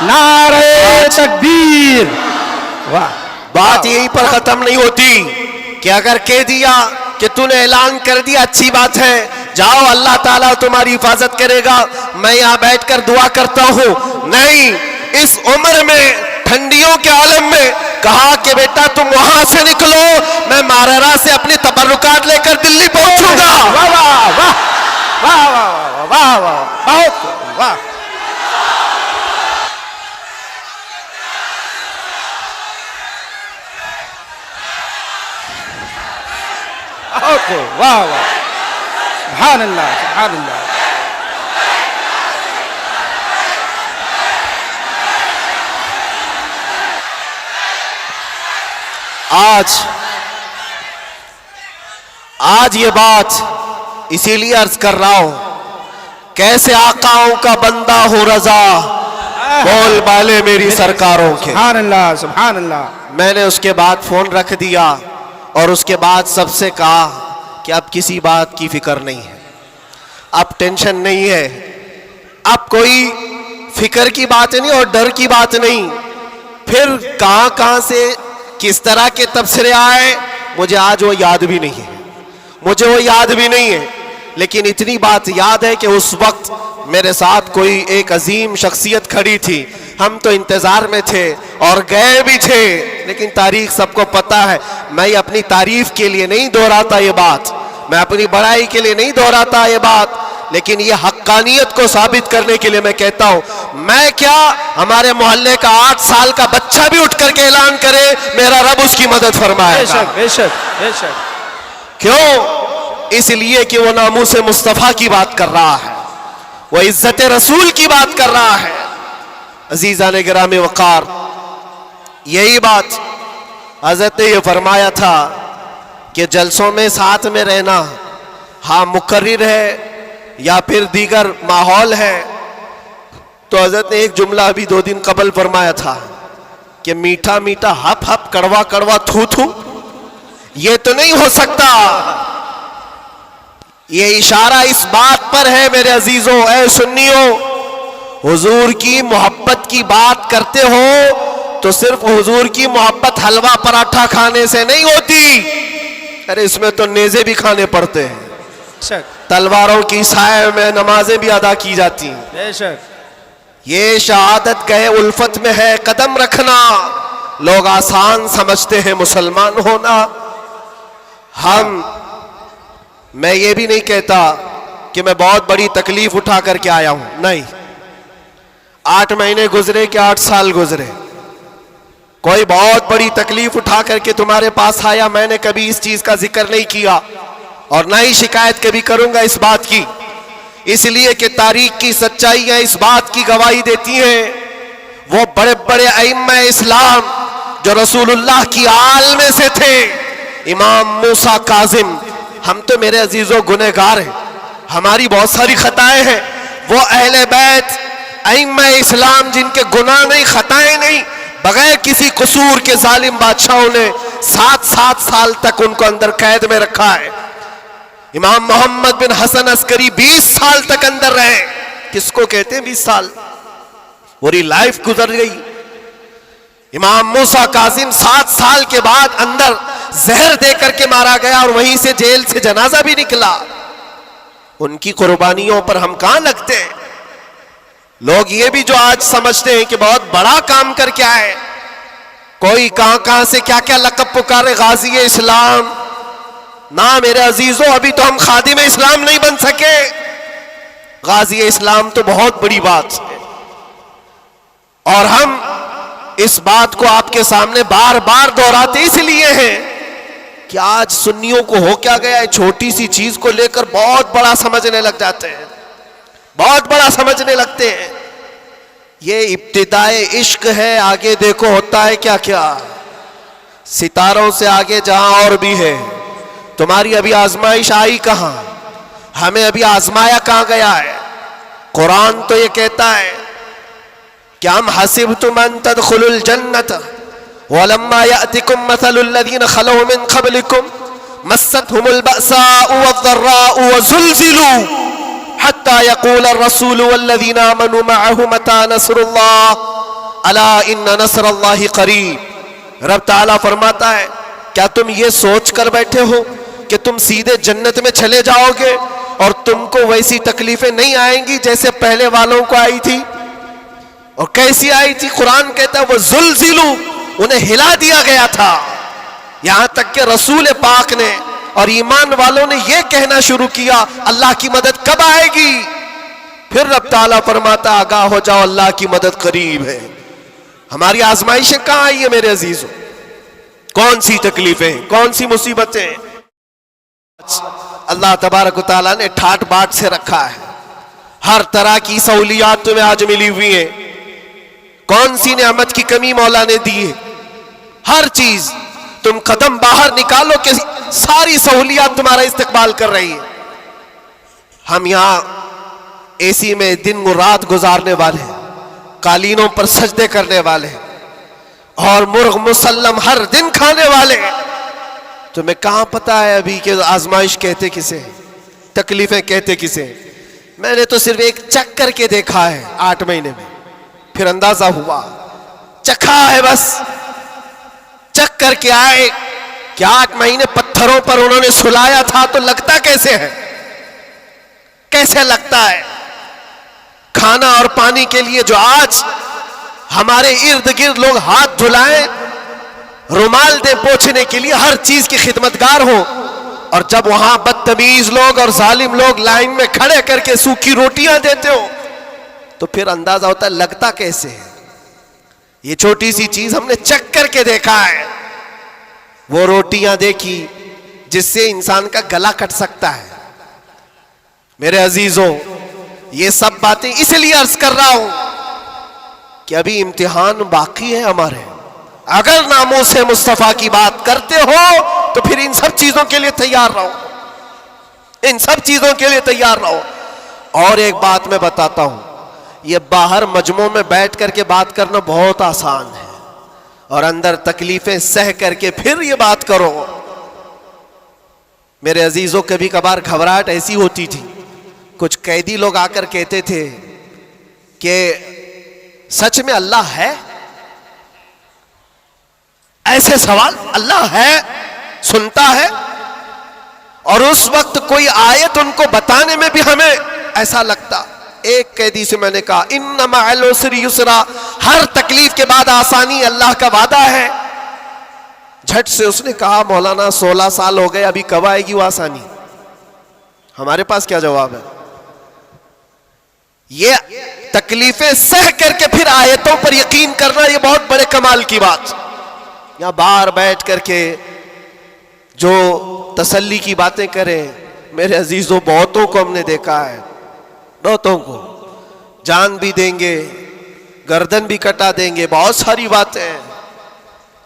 नारे तकबीर। वाह। बात यहीं पर खत्म नहीं होती कि अगर कह दिया कि तूने ऐलान कर दिया, अच्छी बात है, जाओ अल्लाह ताला तुम्हारी हिफाजत करेगा, मैं यहाँ बैठकर दुआ करता हूँ। नहीं, इस उम्र में ठंडियों के आलम में कहा कि बेटा तुम वहां से निकलो, मैं मारेरा से अपनी तबर्रुकात लेकर दिल्ली पहुंचूंगा। वाह वाह वाह वाह वाह वाह वाह, बहुत खूब, वाह। बहुत खूब, वाह वाह, सुभान अल्लाह, सुभान अल्लाह। आज ये बात इसीलिए अर्ज कर रहा हूं, कैसे आकाओं का बंदा हो रजा, बोल बाले मेरी सरकारों के। सुभान अल्लाह, सुभान अल्लाह। मैंने उसके बाद फोन रख दिया और उसके बाद सबसे कहा कि अब किसी बात की फिक्र नहीं है, अब टेंशन नहीं है, अब कोई फिक्र की बात नहीं और डर की बात नहीं। फिर कहां से किस तरह के तबसरे आए मुझे आज वो याद भी नहीं है, मुझे वो याद भी नहीं है, लेकिन इतनी बात याद है कि उस वक्त मेरे साथ कोई एक अजीम शख्सियत खड़ी थी, हम तो इंतजार में थे और गए भी थे, लेकिन तारीख सबको पता है। मैं अपनी तारीफ के लिए नहीं दोहराता ये बात, मैं अपनी बड़ाई के लिए नहीं दोहराता ये बात, लेकिन ये हक्कानियत को साबित करने के लिए मैं कहता हूं, मैं क्या, हमारे मोहल्ले का 8 साल का बच्चा भी उठ करके ऐलान करे, मेरा रब उसकी मदद फरमाएगा। बेशक बेशक बेशक। क्यों? इसलिए कि वो नामूस मुस्तफ़ा की बात कर रहा है, वो इज्जत रसूल की बात कर रहा है। अजीज़ान गिरामी वक़ार, यही बात हज़रत ने ये फरमाया था कि जलसों में साथ में रहना, हाँ मुकर्रिर है या फिर दीगर माहौल है, तो हज़रत ने एक जुमला अभी 2 दिन कबल फरमाया था कि मीठा मीठा हप हप, कड़वा कड़वा थू थू, ये तो नहीं हो सकता। ये इशारा इस बात पर है मेरे अजीजों, ऐ सुन्नियों, हुजूर की मोहब्बत की बात करते हो तो सिर्फ हुजूर की मोहब्बत हलवा पराठा खाने से नहीं होती, अरे इसमें तो नेज़े भी खाने पड़ते हैं, बेशक तलवारों की साए में नमाजें भी अदा की जाती हैं। बेशक। ये शहादत गए उल्फत में है कदम रखना, लोग आसान समझते हैं मुसलमान होना। मैं ये भी नहीं कहता कि मैं बहुत बड़ी तकलीफ उठा करके आया हूं, नहीं, 8 महीने गुजरे कि 8 साल गुजरे, कोई बहुत बड़ी तकलीफ उठा करके तुम्हारे पास आया, मैंने कभी इस चीज का जिक्र नहीं किया और ना ही शिकायत कभी करूंगा इस बात की, इसलिए कि तारीख की सच्चाइयां इस बात की गवाही देती हैं, वो बड़े बड़े अइम्मा इस्लाम जो रसूलुल्लाह की आल में से थे, इमाम मूसा काजिम, हम तो मेरे अजीजों गुनहगार हैं, हमारी बहुत सारी खताएं हैं, वो अहले बैत अइम्मा इस्लाम जिनके गुनाह नहीं, खताएं नहीं, बगैर किसी कसूर के जालिम बादशाहों ने 7-7 साल तक उनको अंदर कैद में रखा है। इमाम मोहम्मद बिन हसन अस्करी 20 साल तक अंदर रहे, किसको कहते हैं 20 साल, पूरी लाइफ गुजर गई। इमाम मूसा कासिम 7 साल के बाद अंदर जहर दे करके मारा गया और वहीं से जेल से जनाजा भी निकला। उनकी कुर्बानियों पर हम कहां लगते हैं? लोग ये भी जो आज समझते हैं कि बहुत बड़ा काम करके आए, कोई कहां कहां से क्या क्या लक़ब पुकारे, गाजी इस्लाम, ना मेरे अजीजों, अभी तो हम खादिम इस्लाम नहीं बन सके, गाजी इस्लाम तो बहुत बड़ी बात है। और हम इस बात को आपके सामने बार बार दोहराते इसलिए हैं कि आज सुन्नियों को हो क्या गया है, छोटी सी चीज को लेकर बहुत बड़ा समझने लग जाते हैं, बहुत बड़ा समझने लगते हैं। ये इब्तिदाए इश्क है, आगे देखो होता है क्या क्या, सितारों से आगे जहां और भी है। तुम्हारी अभी आजमाइश आई कहां, हमें अभी आजमाया कहां गया है? कुरान तो ये कहता है कि हम हसिबतुम अन तदखुलुल जन्नत वलम्मा यातिकुम मसलुल लज़ीना खलौ मिन क़ब्लिकुम मस्सतहुमुल बअसाउ वज़्ज़र्राउ वज़ुलज़िलू हत्ता यक़ूल अर्रसूलु वल्लज़ीना आमनू मअहु मता नस्रुल्लाह अला इन्न नस्रल्लाहि क़रीब। रब ताला फरमाता है, क्या तुम ये सोच कर बैठे हो कि तुम सीधे जन्नत में चले जाओगे और तुमको वैसी तकलीफें नहीं आएंगी जैसे पहले वालों को आई थी। और कैसी आई थी? कुरान कहता है वो जुल्जिलू, उन्हें हिला दिया गया था। यहां तक कि रसूल पाक ने और ईमान वालों ने यह कहना शुरू किया अल्लाह की मदद कब आएगी? फिर रब ताला फरमाता आगाह हो जाओ, अल्लाह की मदद करीब है। हमारी आजमाइशें कहां आई है मेरे अजीजों? कौन सी तकलीफें, कौन सी मुसीबतें? अल्लाह तबारक व तआला ने ठाट बाट से रखा है। हर तरह की सहूलियात तुम्हें आज मिली हुई है। कौन सी नेमत की कमी मौला ने दी है? हर चीज तुम कदम बाहर निकालो कि सारी सहूलियात तुम्हारा इस्तेमाल कर रही है। हम यहां एसी में दिन रात गुजारने वाले हैं, कालीनों पर सजदे करने वाले हैं और मुर्ग मुसल्लम हर दिन खाने वाले हैं। तुम्हें कहां पता है अभी कि आजमाइश कहते किसे, तकलीफें कहते किसे? मैंने तो सिर्फ एक चक करके देखा है 8 महीने में, फिर अंदाजा हुआ। चखा है बस, चक करके आए कि 8 महीने पत्थरों पर उन्होंने सुलाया था तो लगता कैसे है? कैसे लगता है? खाना और पानी के लिए जो आज हमारे इर्द गिर्द लोग हाथ धुलाएं, रुमाल दे पोंछने के लिए, हर चीज की खिदमतगार हो, और जब वहां बदतमीज लोग और जालिम लोग लाइन में खड़े करके सूखी रोटियां देते हो तो फिर अंदाजा होता है लगता कैसे है। ये छोटी सी चीज हमने चक करके देखा है। वो रोटियां देखी जिससे इंसान का गला कट सकता है। मेरे अजीजों, ये सब बातें इसलिए अर्ज कर रहा हूं कि अभी इम्तिहान बाकी है हमारे। अगर नामों से मुस्तफा की बात करते हो तो फिर इन सब चीजों के लिए तैयार रहो, इन सब चीजों के लिए तैयार रहो। और एक बात मैं बताता हूं, ये बाहर मजमों में बैठ करके बात करना बहुत आसान है और अंदर तकलीफें सह करके फिर ये बात करो। मेरे अजीजों, कभी कभार घबराहट ऐसी होती थी, कुछ कैदी लोग आकर कहते थे कि सच में अल्लाह है? ऐसे सवाल, अल्लाह है, सुनता है? और उस वक्त कोई आयत उनको बताने में भी हमें ऐसा लगता। एक कैदी से मैंने कहा इन्ना मअल उसरि युसरा, हर तकलीफ के बाद आसानी अल्लाह का वादा है। झट से उसने कहा मौलाना 16 साल हो गए, अभी कब आएगी वो आसानी? हमारे पास क्या जवाब है? ये तकलीफें सह करके फिर आयतों पर यकीन करना, ये बहुत बड़े कमाल की बात। यहां बाहर बैठ करके जो तसल्ली की बातें करें, मेरे अजीजों, बहुतों को हमने देखा है, बहुतों को जान भी देंगे, गर्दन भी कटा देंगे, बहुत सारी बातें।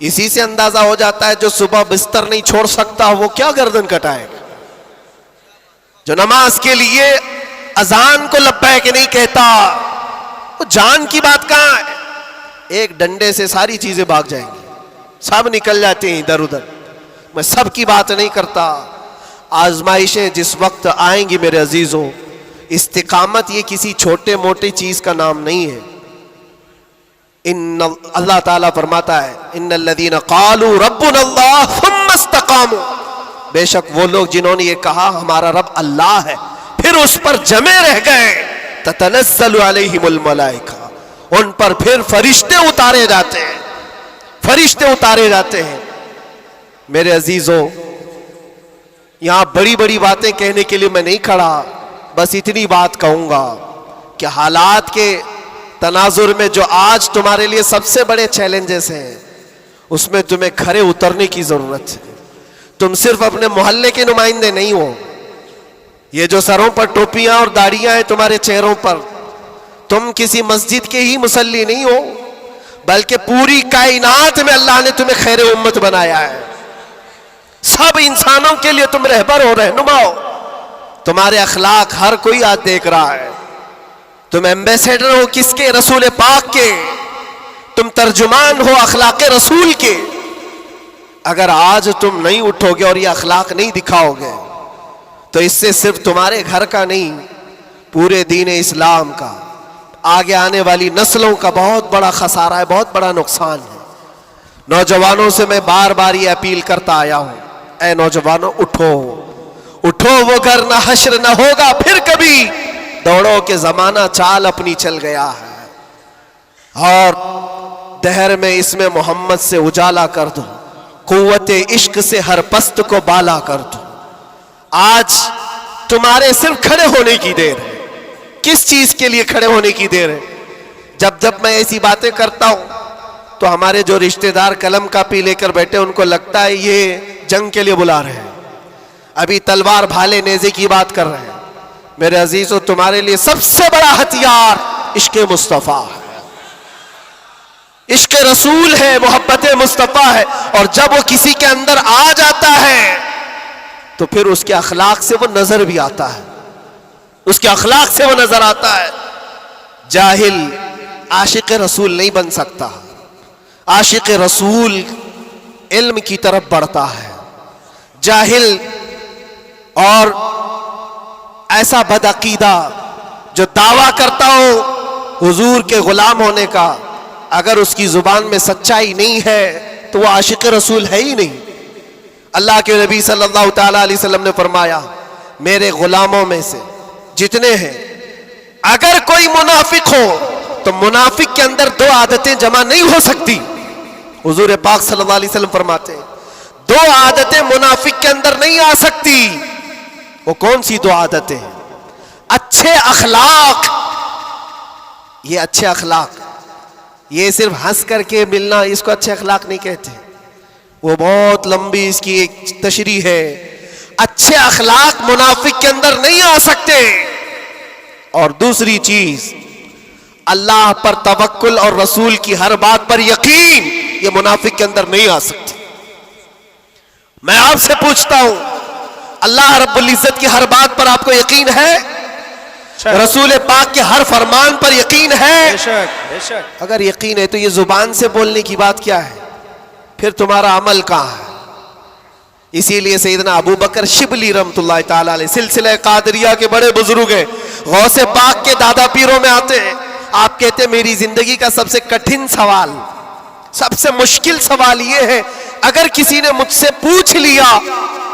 इसी से अंदाजा हो जाता है जो सुबह बिस्तर नहीं छोड़ सकता वो क्या गर्दन कटाएगा? जो नमाज के लिए अजान को लब्बैक नहीं कहता, वो जान की बात कहां है? एक डंडे से सारी चीजें भाग जाएंगी, सब निकल जाते हैं इधर उधर। मैं सब की बात नहीं करता। आजमाइशें जिस वक्त आएंगी मेरे अजीजों, इस्तिकामत ये किसी छोटे मोटे चीज का नाम नहीं है। अल्लाह ताला फरमाता है इन्नल्लज़ीना क़ालू रब्बुनल्लाह सुम्मा इस्तक़ामू, बेशक वो लोग जिन्होंने ये कहा हमारा रब अल्लाह है, फिर उस पर जमे रह गए, ततनज़्ज़लु अलैहिमुल मलाइका, उन पर फिर फरिश्ते उतारे जाते हैं, फरिश्ते उतारे जाते हैं। मेरे अजीजों, यहां बड़ी बड़ी बातें कहने के लिए मैं नहीं खड़ा, बस इतनी बात कहूंगा कि हालात के तनाजुर में जो आज तुम्हारे लिए सबसे बड़े चैलेंजेस हैं, उसमें तुम्हें खरे उतरने की जरूरत है। तुम सिर्फ अपने मोहल्ले के नुमाइंदे नहीं हो। ये जो सरों पर टोपियां और दाढ़ियां हैं तुम्हारे चेहरों पर, तुम किसी मस्जिद के ही मुसल्ली नहीं हो, बल्कि पूरी कायनात में अल्लाह ने तुम्हें खैर उम्मत बनाया है। सब इंसानों के लिए तुम रहबर हो, रहनुमा हो। तुम्हारे अखलाक हर कोई आज देख रहा है। तुम एम्बेसडर हो किसके? रसूल पाक के। तुम तर्जुमान हो अखलाक रसूल के। अगर आज तुम नहीं उठोगे और ये अखलाक नहीं दिखाओगे तो इससे सिर्फ तुम्हारे घर का नहीं, पूरे दीन इस्लाम का, आगे आने वाली नस्लों का बहुत बड़ा खसारा है, बहुत बड़ा नुकसान है। नौजवानों से मैं बार बार ये अपील करता आया हूं ऐ नौजवानों उठो, उठो, वो घर न हश्र न होगा फिर कभी, दौड़ो के जमाना चाल अपनी चल गया है। और दहर में इसमें मोहम्मद से उजाला कर दो, कुव्वते इश्क से हर पस्त को बाला कर दो। आज तुम्हारे सिर्फ खड़े होने की देर है। किस चीज के लिए खड़े होने की देर है? जब जब मैं ऐसी बातें करता हूं तो हमारे जो रिश्तेदार कलम कापी लेकर बैठे उनको लगता है ये जंग के लिए बुला रहे हैं, अभी तलवार भाले नेज़े की बात कर रहे हैं। मेरे अजीजों, तुम्हारे लिए सबसे बड़ा हथियार इश्क मुस्तफ़ा है, इश्क रसूल है, मोहब्बत मुस्तफ़ा है। और जब वो किसी के अंदर आ जाता है तो फिर उसके अखलाक से वो नजर भी आता है, उसके अखलाक से वो नजर आता है। जाहिल आशिक रसूल नहीं बन सकता। आशिक रसूल इल्म की तरफ बढ़ता है। जाहिल और ऐसा बदअकीदा जो दावा करता हो हुजूर के गुलाम होने का, अगर उसकी जुबान में सच्चाई नहीं है तो वो आशिक रसूल है ही नहीं। अल्लाह के नबी सल्लल्लाहु ताला अलैहि वसल्लम ने फरमाया, मेरे गुलामों में से जितने हैं, अगर कोई मुनाफिक हो तो मुनाफिक के अंदर दो आदतें जमा नहीं हो सकती। हुजूर पाक सल्लल्लाहु अलैहि वसल्लम फरमाते हैं, दो आदतें मुनाफिक के अंदर नहीं आ सकती। वो कौन सी दो आदतें हैं? अच्छे अखलाक। ये अच्छे अखलाक, ये सिर्फ हंस करके मिलना, इसको अच्छे अखलाक नहीं कहते, वो बहुत लंबी इसकी एक तशरीह है। अच्छे अखलाक मुनाफिक के अंदर नहीं आ सकते। और दूसरी चीज, अल्लाह पर तवक्कुल और रसूल की हर बात पर यकीन, ये मुनाफिक के अंदर नहीं आ सकती। मैं आपसे पूछता हूं, अल्लाह रब्बुल इज्जत की हर बात पर आपको यकीन है? रसूल पाक के हर फरमान पर यकीन है? बेशक, बेशक। अगर यकीन है तो ये जुबान से बोलने की बात क्या है? फिर तुम्हारा अमल कहां है? इसीलिए सैयदना अबू बकर शिबली रहमतुल्लाह ताला अलैह सिलसिला कादरिया के बड़े बुजुर्ग हैं, गौसे पाक के दादा पीरों में आते हैं। आप कहते हैं मेरी जिंदगी का सबसे कठिन सवाल, सबसे मुश्किल सवाल ये है, अगर किसी ने मुझसे पूछ लिया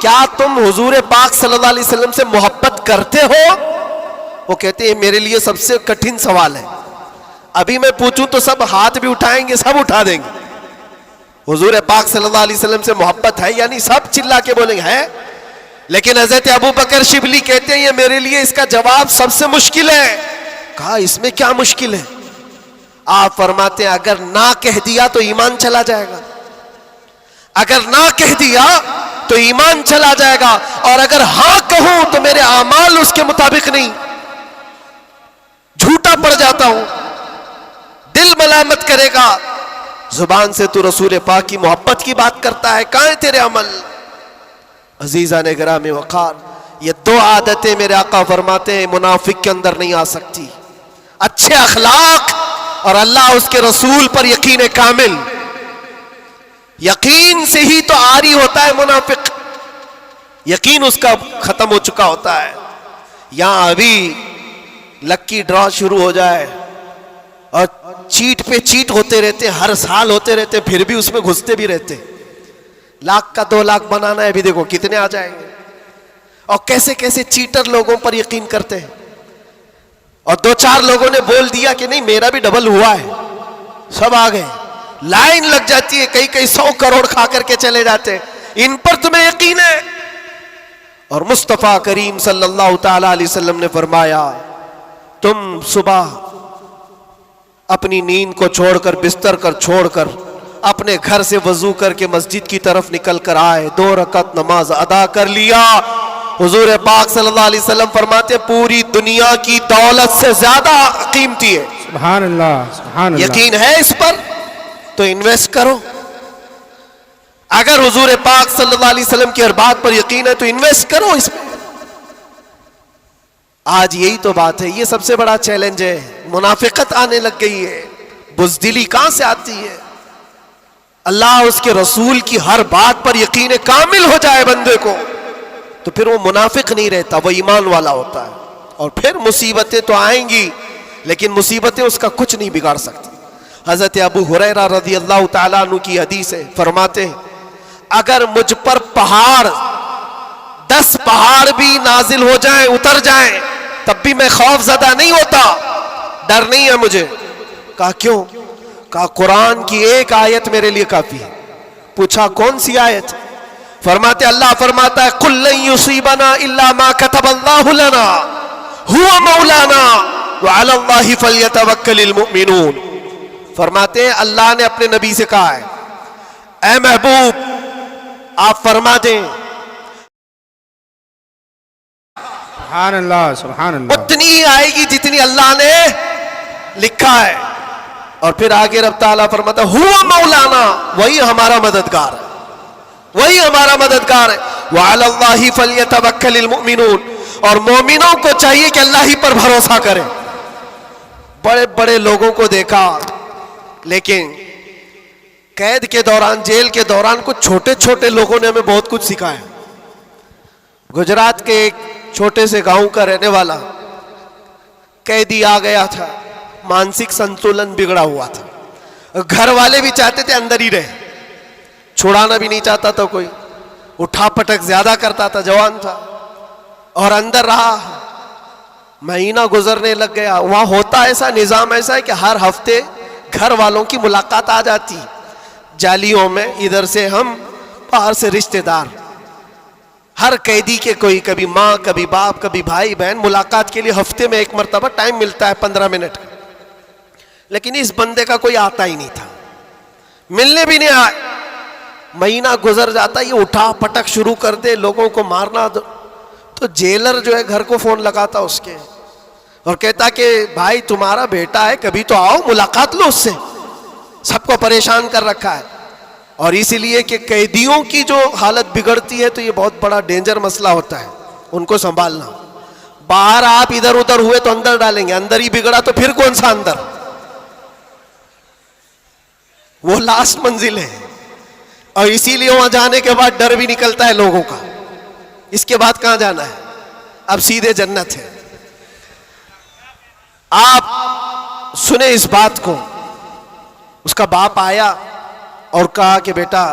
क्या तुम हुजूर पाक सल्लल्लाहु अलैहि वसल्लम से मोहब्बत करते हो, वो कहते हैं मेरे लिए सबसे कठिन सवाल है। अभी मैं पूछूं तो सब हाथ भी उठाएंगे, सब उठा देंगे। हुजूर पाक सल्लल्लाहु अलैहि वसल्लम से मोहब्बत है यानी सब चिल्ला के बोलेंगे है। लेकिन हजरत अबू बकर शिबली कहते हैं ये मेरे लिए इसका जवाब सबसे मुश्किल है। कहा इसमें क्या मुश्किल है? आप फरमाते हैं अगर ना कह दिया तो ईमान चला जाएगा, अगर ना कह दिया तो ईमान चला जाएगा, और अगर हां कहूं तो मेरे अमाल उसके मुताबिक नहीं, झूठा पड़ जाता हूं, दिल मलामत करेगा। जुबान से तू रसूल पाक की मोहब्बत की बात करता है, कहां है तेरे अमल? अजीजा ने गिरामी वकार, ये दो आदतें मेरे आका फरमाते हैं मुनाफिक के अंदर नहीं आ सकती, अच्छे अखलाक और अल्लाह उसके रसूल पर यकीन कामिल। यकीन से ही तो आरी होता है मुनाफिक, यकीन उसका खत्म हो चुका होता है। यहां अभी लक्की ड्रॉ शुरू हो जाए और चीट पे चीट होते रहते, हर साल होते रहते, फिर भी उसमें घुसते भी रहते। लाख का 2 लाख बनाना है, अभी देखो कितने आ जाएंगे। और कैसे कैसे चीटर लोगों पर यकीन करते हैं। और 2-4 लोगों ने बोल दिया कि नहीं मेरा भी डबल हुआ है, सब आ गए, लाइन लग जाती है, कई कई 100 करोड़ खा करके चले जाते हैं। इन पर तुम्हें यकीन है? और मुस्तफा करीम सल्लल्लाहु ताला अलैहि वसल्लम ने फरमाया, तुम सुबह अपनी नींद को छोड़कर, बिस्तर कर छोड़कर अपने घर से वजू करके मस्जिद की तरफ निकल कर आए, 2 रकात नमाज अदा कर लिया। हुजूर पाक सल्लल्लाहु अलैहि वसल्लम फरमाते पूरी दुनिया की दौलत से ज्यादा कीमती है। सुभान अल्लाह, सुभान अल्लाह। यकीन है इस पर तो इन्वेस्ट करो। अगर हुजूर पाक सल्लल्लाहु अलैहि वसल्लम की हर बात पर यकीन है तो इन्वेस्ट करो इसमें। आज यही तो बात है, ये सबसे बड़ा चैलेंज है। मुनाफिकत आने लग गई है, बुज़दिली कहां से आती है? अल्लाह उसके रसूल की हर बात पर यकीन कामिल हो जाए बंदे को, तो फिर वो मुनाफिक नहीं रहता, वो ईमान वाला होता है। और फिर मुसीबतें तो आएंगी, लेकिन मुसीबतें उसका कुछ नहीं बिगाड़ सकती। हजरत अबू हुरैरा रज़ियल्लाहु ताला अन्हु की हदीस है, फरमाते हैं अगर मुझ पर पहाड़ 10 पहाड़ भी नाजिल हो जाएं, उतर जाएं, तब भी मैं खौफजदा नहीं होता, डर नहीं है मुझे। कहा क्यों? कहा कुरान की एक आयत मेरे लिए काफी है। पूछा कौन सी आयत? फरमाते अल्लाह फरमाता है कुल लन युसीबना इल्ला मा कतबल्लाहु लना हुवा मौलाना व अलल्लाहि फलयतवक्कलिल मुमिनून। फरमाते हैं अल्लाह ने अपने नबी से कहा है, ऐ महबूब आप फरमा दें सुभान अल्लाह, सुभान अल्लाह। उतनी ही आएगी जितनी अल्लाह ने लिखा है। और फिर आगे रब ताला फरमाता हुवा मौलाना, वही हमारा मददगार है, वही हमारा मददगार है। व अलल्लाहि फलयतवक्कलिल मुमिनून, और मोमिनों को चाहिए कि अल्लाह ही पर भरोसा करें। बड़े बड़े लोगों को देखा, लेकिन कैद के दौरान, जेल के दौरान कुछ छोटे छोटे लोगों ने हमें बहुत कुछ सिखाया। गुजरात के एक छोटे से गांव का रहने वाला कैदी आ गया था, मानसिक संतुलन बिगड़ा हुआ था। घर वाले भी चाहते थे अंदर ही रहे, छुड़ाना भी नहीं चाहता था कोई, उठा पटक ज्यादा करता था, जवान था और अंदर रहा। महीना गुजरने लग गया। वहां होता ऐसा निजाम ऐसा है कि हर हफ्ते घर वालों की मुलाकात आ जाती, जालियों में, इधर से हम, बाहर से रिश्तेदार। हर कैदी के कोई, कभी माँ, कभी बाप, कभी भाई बहन, मुलाकात के लिए हफ्ते में एक मरतबा टाइम मिलता है 15 मिनट का। लेकिन इस बंदे का कोई आता ही नहीं था, मिलने भी नहीं आए। महीना गुजर जाता, ये उठा पटक शुरू कर दे, लोगों को मारना। तो जेलर जो है घर को फोन लगाता उसके और कहता कि भाई तुम्हारा बेटा है, कभी तो आओ मुलाकात लो उससे, सबको परेशान कर रखा है। और इसीलिए कि कैदियों की जो हालत बिगड़ती है तो ये बहुत बड़ा डेंजर मसला होता है, उनको संभालना। बाहर आप इधर उधर हुए तो अंदर डालेंगे, अंदर ही बिगड़ा तो फिर कौन सा अंदर, वो लास्ट मंजिल है। और इसीलिए वहां जाने के बाद डर भी निकलता है लोगों का, इसके बाद कहां जाना है, अब सीधे जन्नत है। आप सुने इस बात को। उसका बाप आया और कहा कि बेटा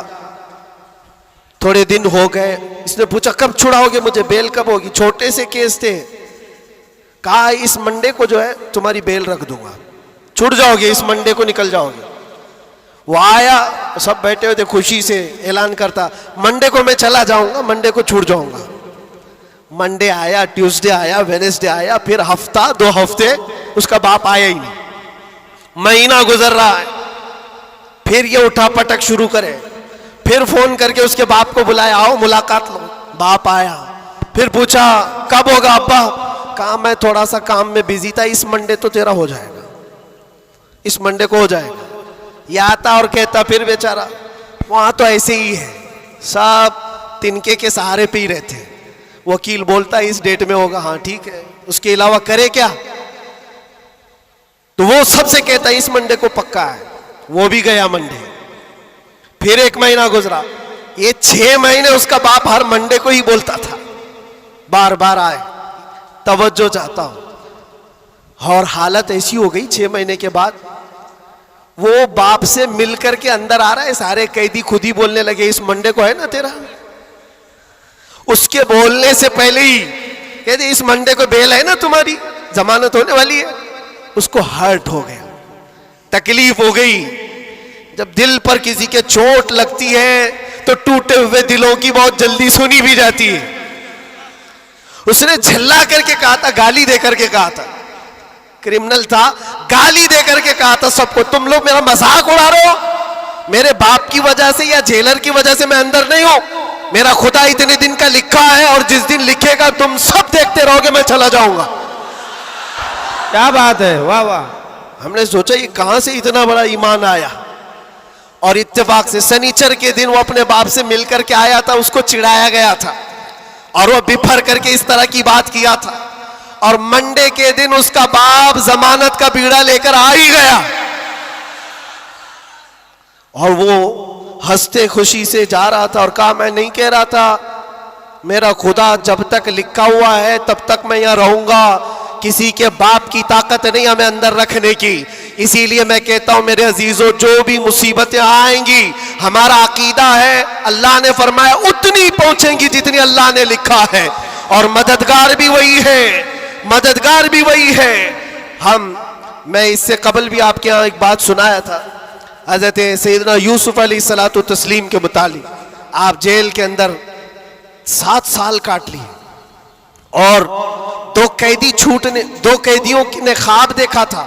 थोड़े दिन हो गए। इसने पूछा कब छुड़ाओगे मुझे, बेल कब होगी? छोटे से केस थे। कहा इस मंडे को जो है तुम्हारी बेल रख दूंगा, छूट जाओगे, इस मंडे को निकल जाओगे। वो आया, सब बैठे हुए थे, खुशी से ऐलान करता मंडे को मैं चला जाऊंगा, मंडे को छूट जाऊंगा। मंडे आया, ट्यूसडे आया, वेडनेसडे आया, फिर हफ्ता 2 हफ्ते उसका बाप आया ही नहीं। महीना गुजर रहा है, फिर ये उठा पटक शुरू करे। फिर फोन करके उसके बाप को बुलाया, आओ मुलाकात लो। बाप आया, फिर पूछा कब होगा अब्बा? कहा मैं थोड़ा सा काम में बिजी था, इस मंडे तो तेरा हो जाएगा, इस मंडे को हो जाएगा। ये आता और कहता फिर बेचारा, वहां तो ऐसे ही है, सब तिनके के सहारे पे ही रहते हैं। वकील बोलता है इस डेट में होगा, हाँ ठीक है, उसके अलावा करे क्या? तो वो सबसे कहता है इस मंडे को पक्का है। वो भी गया मंडे, फिर 1 महीना गुजरा। ये 6 महीने उसका बाप हर मंडे को ही बोलता था, बार बार आए, तवज्जो चाहता हूं। और हालत ऐसी हो गई 6 महीने के बाद, वो बाप से मिलकर के अंदर आ रहा है, सारे कैदी खुद ही बोलने लगे इस मंडे को है ना तेरा। उसके बोलने से पहले ही कहते इस मंडे को बेल है ना तुम्हारी, जमानत होने वाली है। उसको हर्ट हो गया, तकलीफ हो गई। जब दिल पर किसी के चोट लगती है तो टूटे हुए दिलों की बहुत जल्दी सुनी भी जाती है। उसने झल्ला करके कहा था, गाली दे करके कहा था, क्रिमिनल था, गाली दे करके कहा था सबको, तुम लोग मेरा मजाक उड़ा रहे हो, मेरे बाप की वजह से या जेलर की वजह से मैं अंदर नहीं हूं। मेरा खुदा इतने दिन का लिखा है और जिस दिन लिखेगा तुम सब देखते रहोगे, मैं चला जाऊंगा। क्या बात है, वाह वाह। हमने सोचा ये कहां से इतना बड़ा ईमान आया। और इत्तेफाक से शनिचर के दिन वो अपने बाप से मिलकर के आया था, उसको चिढ़ाया गया था और वो बिफर करके इस तरह की बात किया था। और मंडे के दिन उसका बाप जमानत का बीड़ा लेकर आ ही गया और वो हंसते खुशी से जा रहा था और कहा मैं नहीं कह रहा था, मेरा खुदा जब तक लिखा हुआ है तब तक मैं यहां रहूंगा, किसी के बाप की ताकत नहीं हमें अंदर रखने की। इसीलिए मैं कहता हूं मेरे अजीजों, जो भी मुसीबतें आएंगी, हमारा अकीदा है अल्लाह ने फरमाया उतनी पहुंचेंगी जितनी अल्लाह ने लिखा है, और मददगार भी वही है, मददगार भी वही है। मैं इससे कबल भी आपके यहाँ एक बात सुनाया था हजरत सैयदना यूसुफ अलैहिस्सलातु तस्लीम के मुतालिक। आप जेल के अंदर 7 साल काट लिए और दो कैदियों ने ख्वाब देखा था।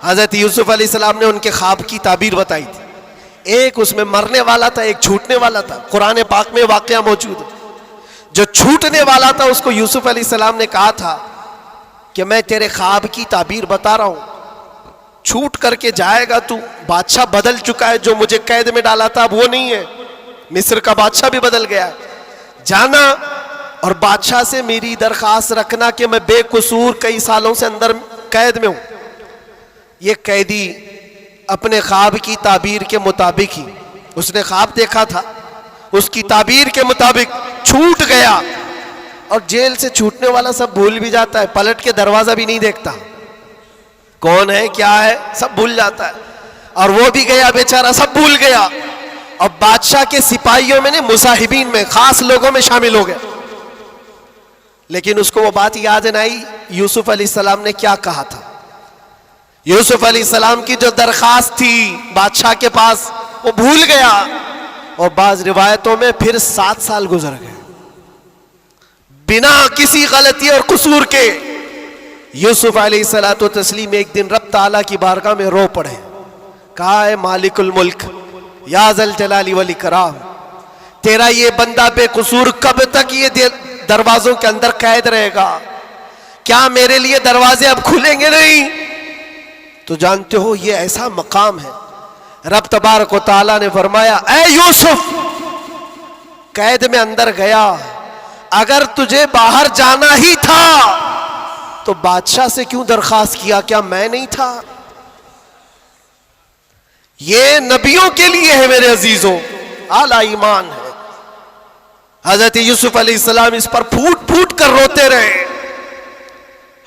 हजरत यूसुफ अलैहिस्सलाम ने उनके ख्वाब की ताबीर बताई थी। एक उसमें मरने वाला था, एक छूटने वाला था। कुरान पाक में वाकया मौजूद है। जो छूटने वाला था उसको यूसुफ अलैहिस्सलाम ने कहा था कि मैं तेरे ख्वाब की ताबीर बता रहा हूं, छूट करके जाएगा तू, बादशाह बदल चुका है, जो मुझे कैद में डाला था अब वो नहीं है, मिस्र का बादशाह भी बदल गया है, जाना और बादशाह से मेरी दरखास्त रखना कि मैं बेकसूर कई सालों से अंदर कैद में हूं। ये कैदी अपने ख्वाब की ताबीर के मुताबिक ही, उसने ख्वाब देखा था, उसकी ताबीर के मुताबिक छूट गया। और जेल से छूटने वाला सब भूल भी जाता है, पलट के दरवाजा भी नहीं देखता, कौन है क्या है सब भूल जाता है। और वो भी गया बेचारा, सब भूल गया। और बादशाह के सिपाहियों में ने मुसाहिबीन में, खास लोगों में शामिल हो गया। लेकिन उसको वो बात याद नहीं आई यूसुफ अलैहिस्सलाम ने क्या कहा था। यूसुफ अलैहिस्सलाम की जो दरखास्त थी बादशाह के पास वो भूल गया। और बाज रिवायतों में फिर 7 साल गुजर गए बिना किसी गलती और कसूर के। यूसुफ अलैहिस्सलातु तस्लीम एक दिन रब ताला की बारगाह में रो पड़े, कहा है मालिकुल मुल्क या ज़ल जलाली वल इकराम, तेरा ये बंदा बेकसूर कब तक ये दरवाजों के अंदर कैद रहेगा? क्या मेरे लिए दरवाजे अब खुलेंगे नहीं? तो जानते हो ये ऐसा मकाम है। रब तबारक व तआला ने फरमाया, ऐ यूसुफ, कैद में अंदर गया, अगर तुझे बाहर जाना ही था तो बादशाह से क्यों दरखास्त किया? क्या मैं नहीं था? ये नबियों के लिए है मेरे अजीजों, आला ईमान है। हजरत यूसुफ अलैहिस्सलाम इस पर फूट फूट कर रोते रहे।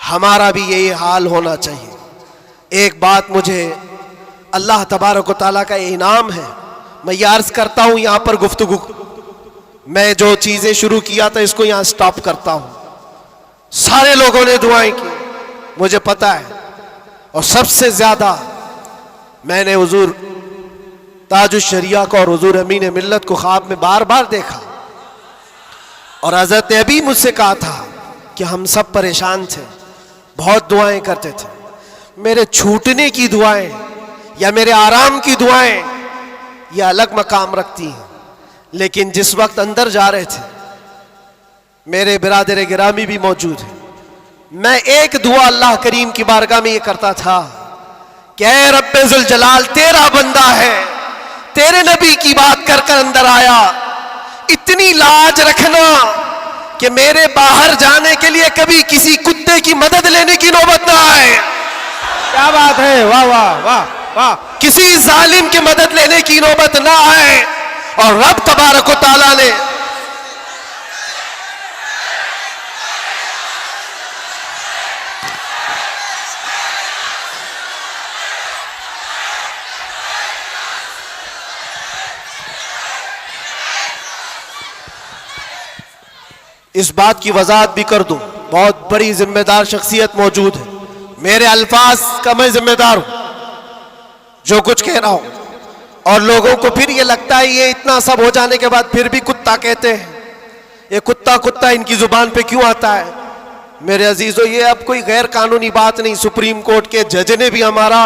हमारा भी यही हाल होना चाहिए। एक बात मुझे अल्लाह तबारक व तआला का इनाम है, मैं ये अर्ज करता हूं यहां पर गुफ्तगू, मैं जो चीजें शुरू किया था इसको यहां स्टॉप करता हूं। सारे लोगों ने दुआएं की, मुझे पता है, और सबसे ज्यादा मैंने हुजूर ताजुश शरिया को और हुजूर अमीन मिल्लत को ख्वाब में बार बार देखा। और हजरत ने अभी मुझसे कहा था कि हम सब परेशान थे, बहुत दुआएं करते थे। मेरे छूटने की दुआएं या मेरे आराम की दुआएं ये अलग मकाम रखती हैं, लेकिन जिस वक्त अंदर जा रहे थे मेरे बिरादर गिरामी भी मौजूद है, मैं एक दुआ अल्लाह करीम की बारगाह में ये करता था कि ऐ रब्बे जुल जलाल, तेरा बंदा है, तेरे नबी की बात कर कर अंदर आया, इतनी लाज रखना कि मेरे बाहर जाने के लिए कभी किसी कुत्ते की मदद लेने की नौबत ना आए। क्या बात है, वाह वाह वाह वाह। किसी जालिम की मदद लेने की नौबत ना आए। और रब तबारक व तआला ने इस बात की वजाहत भी कर दूं, बहुत बड़ी जिम्मेदार शख्सियत मौजूद है, मेरे अल्फाज का मैं जिम्मेदार हूं जो कुछ कह रहा हूं। और लोगों को फिर ये लगता है ये इतना सब हो जाने के बाद फिर भी कुत्ता कहते हैं, ये कुत्ता कुत्ता इनकी जुबान पे क्यों आता है? मेरे अजीजों, ये अब कोई गैर कानूनी बात नहीं। सुप्रीम कोर्ट के जज ने भी हमारा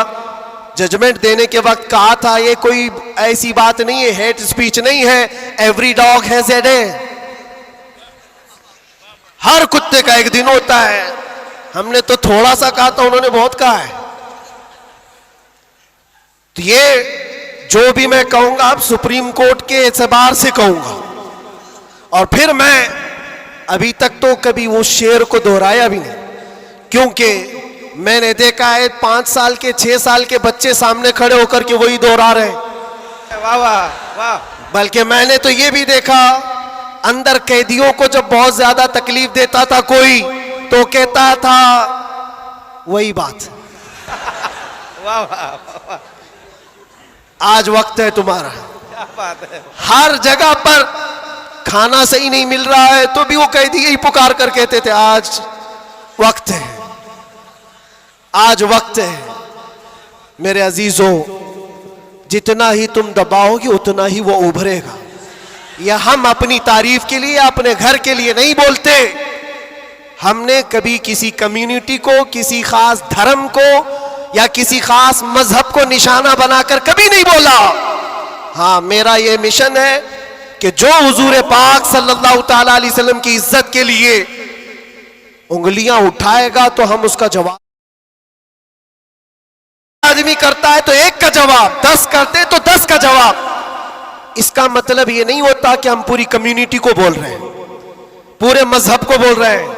जजमेंट देने के वक्त कहा था ये कोई ऐसी बात नहीं है, हेट स्पीच नहीं है, every dog has a day, हर कुत्ते का एक दिन होता है। हमने तो थोड़ा सा कहा था, उन्होंने बहुत कहा है। तो ये जो भी मैं कहूंगा अब सुप्रीम कोर्ट के एतबार से कहूंगा। और फिर मैं अभी तक तो कभी वो शेर को दोहराया भी नहीं, क्योंकि मैंने देखा है 5 साल के 6 साल के बच्चे सामने खड़े होकर के वही दोहरा रहे हैं। वाह वाह वाह। बल्कि मैंने तो ये भी देखा, अंदर कैदियों को जब बहुत ज्यादा तकलीफ देता था कोई, तो कहता था वही बात। वाह वाह वाह, आज वक्त है तुम्हारा। क्या बात है। हर जगह पर खाना सही नहीं मिल रहा है तो भी वो कैदी यही पुकार कर कहते थे आज वक्त है, आज वक्त है। मेरे अजीजों, जितना ही तुम दबाओगे उतना ही वो उभरेगा। यह हम अपनी तारीफ के लिए, अपने घर के लिए नहीं बोलते। हमने कभी किसी कम्युनिटी को, किसी खास धर्म को या किसी खास मजहब को निशाना बनाकर कभी नहीं बोला। हाँ, मेरा यह मिशन है कि जो हुजूर पाक सल्लल्लाहु ताला अलैहि वसल्लम की इज्जत के लिए उंगलियां उठाएगा तो हम उसका जवाब, आदमी करता है तो एक का जवाब, 10 करते तो 10 का जवाब। इसका मतलब ये नहीं होता कि हम पूरी कम्युनिटी को बोल रहे हैं, पूरे मजहब को बोल रहे हैं,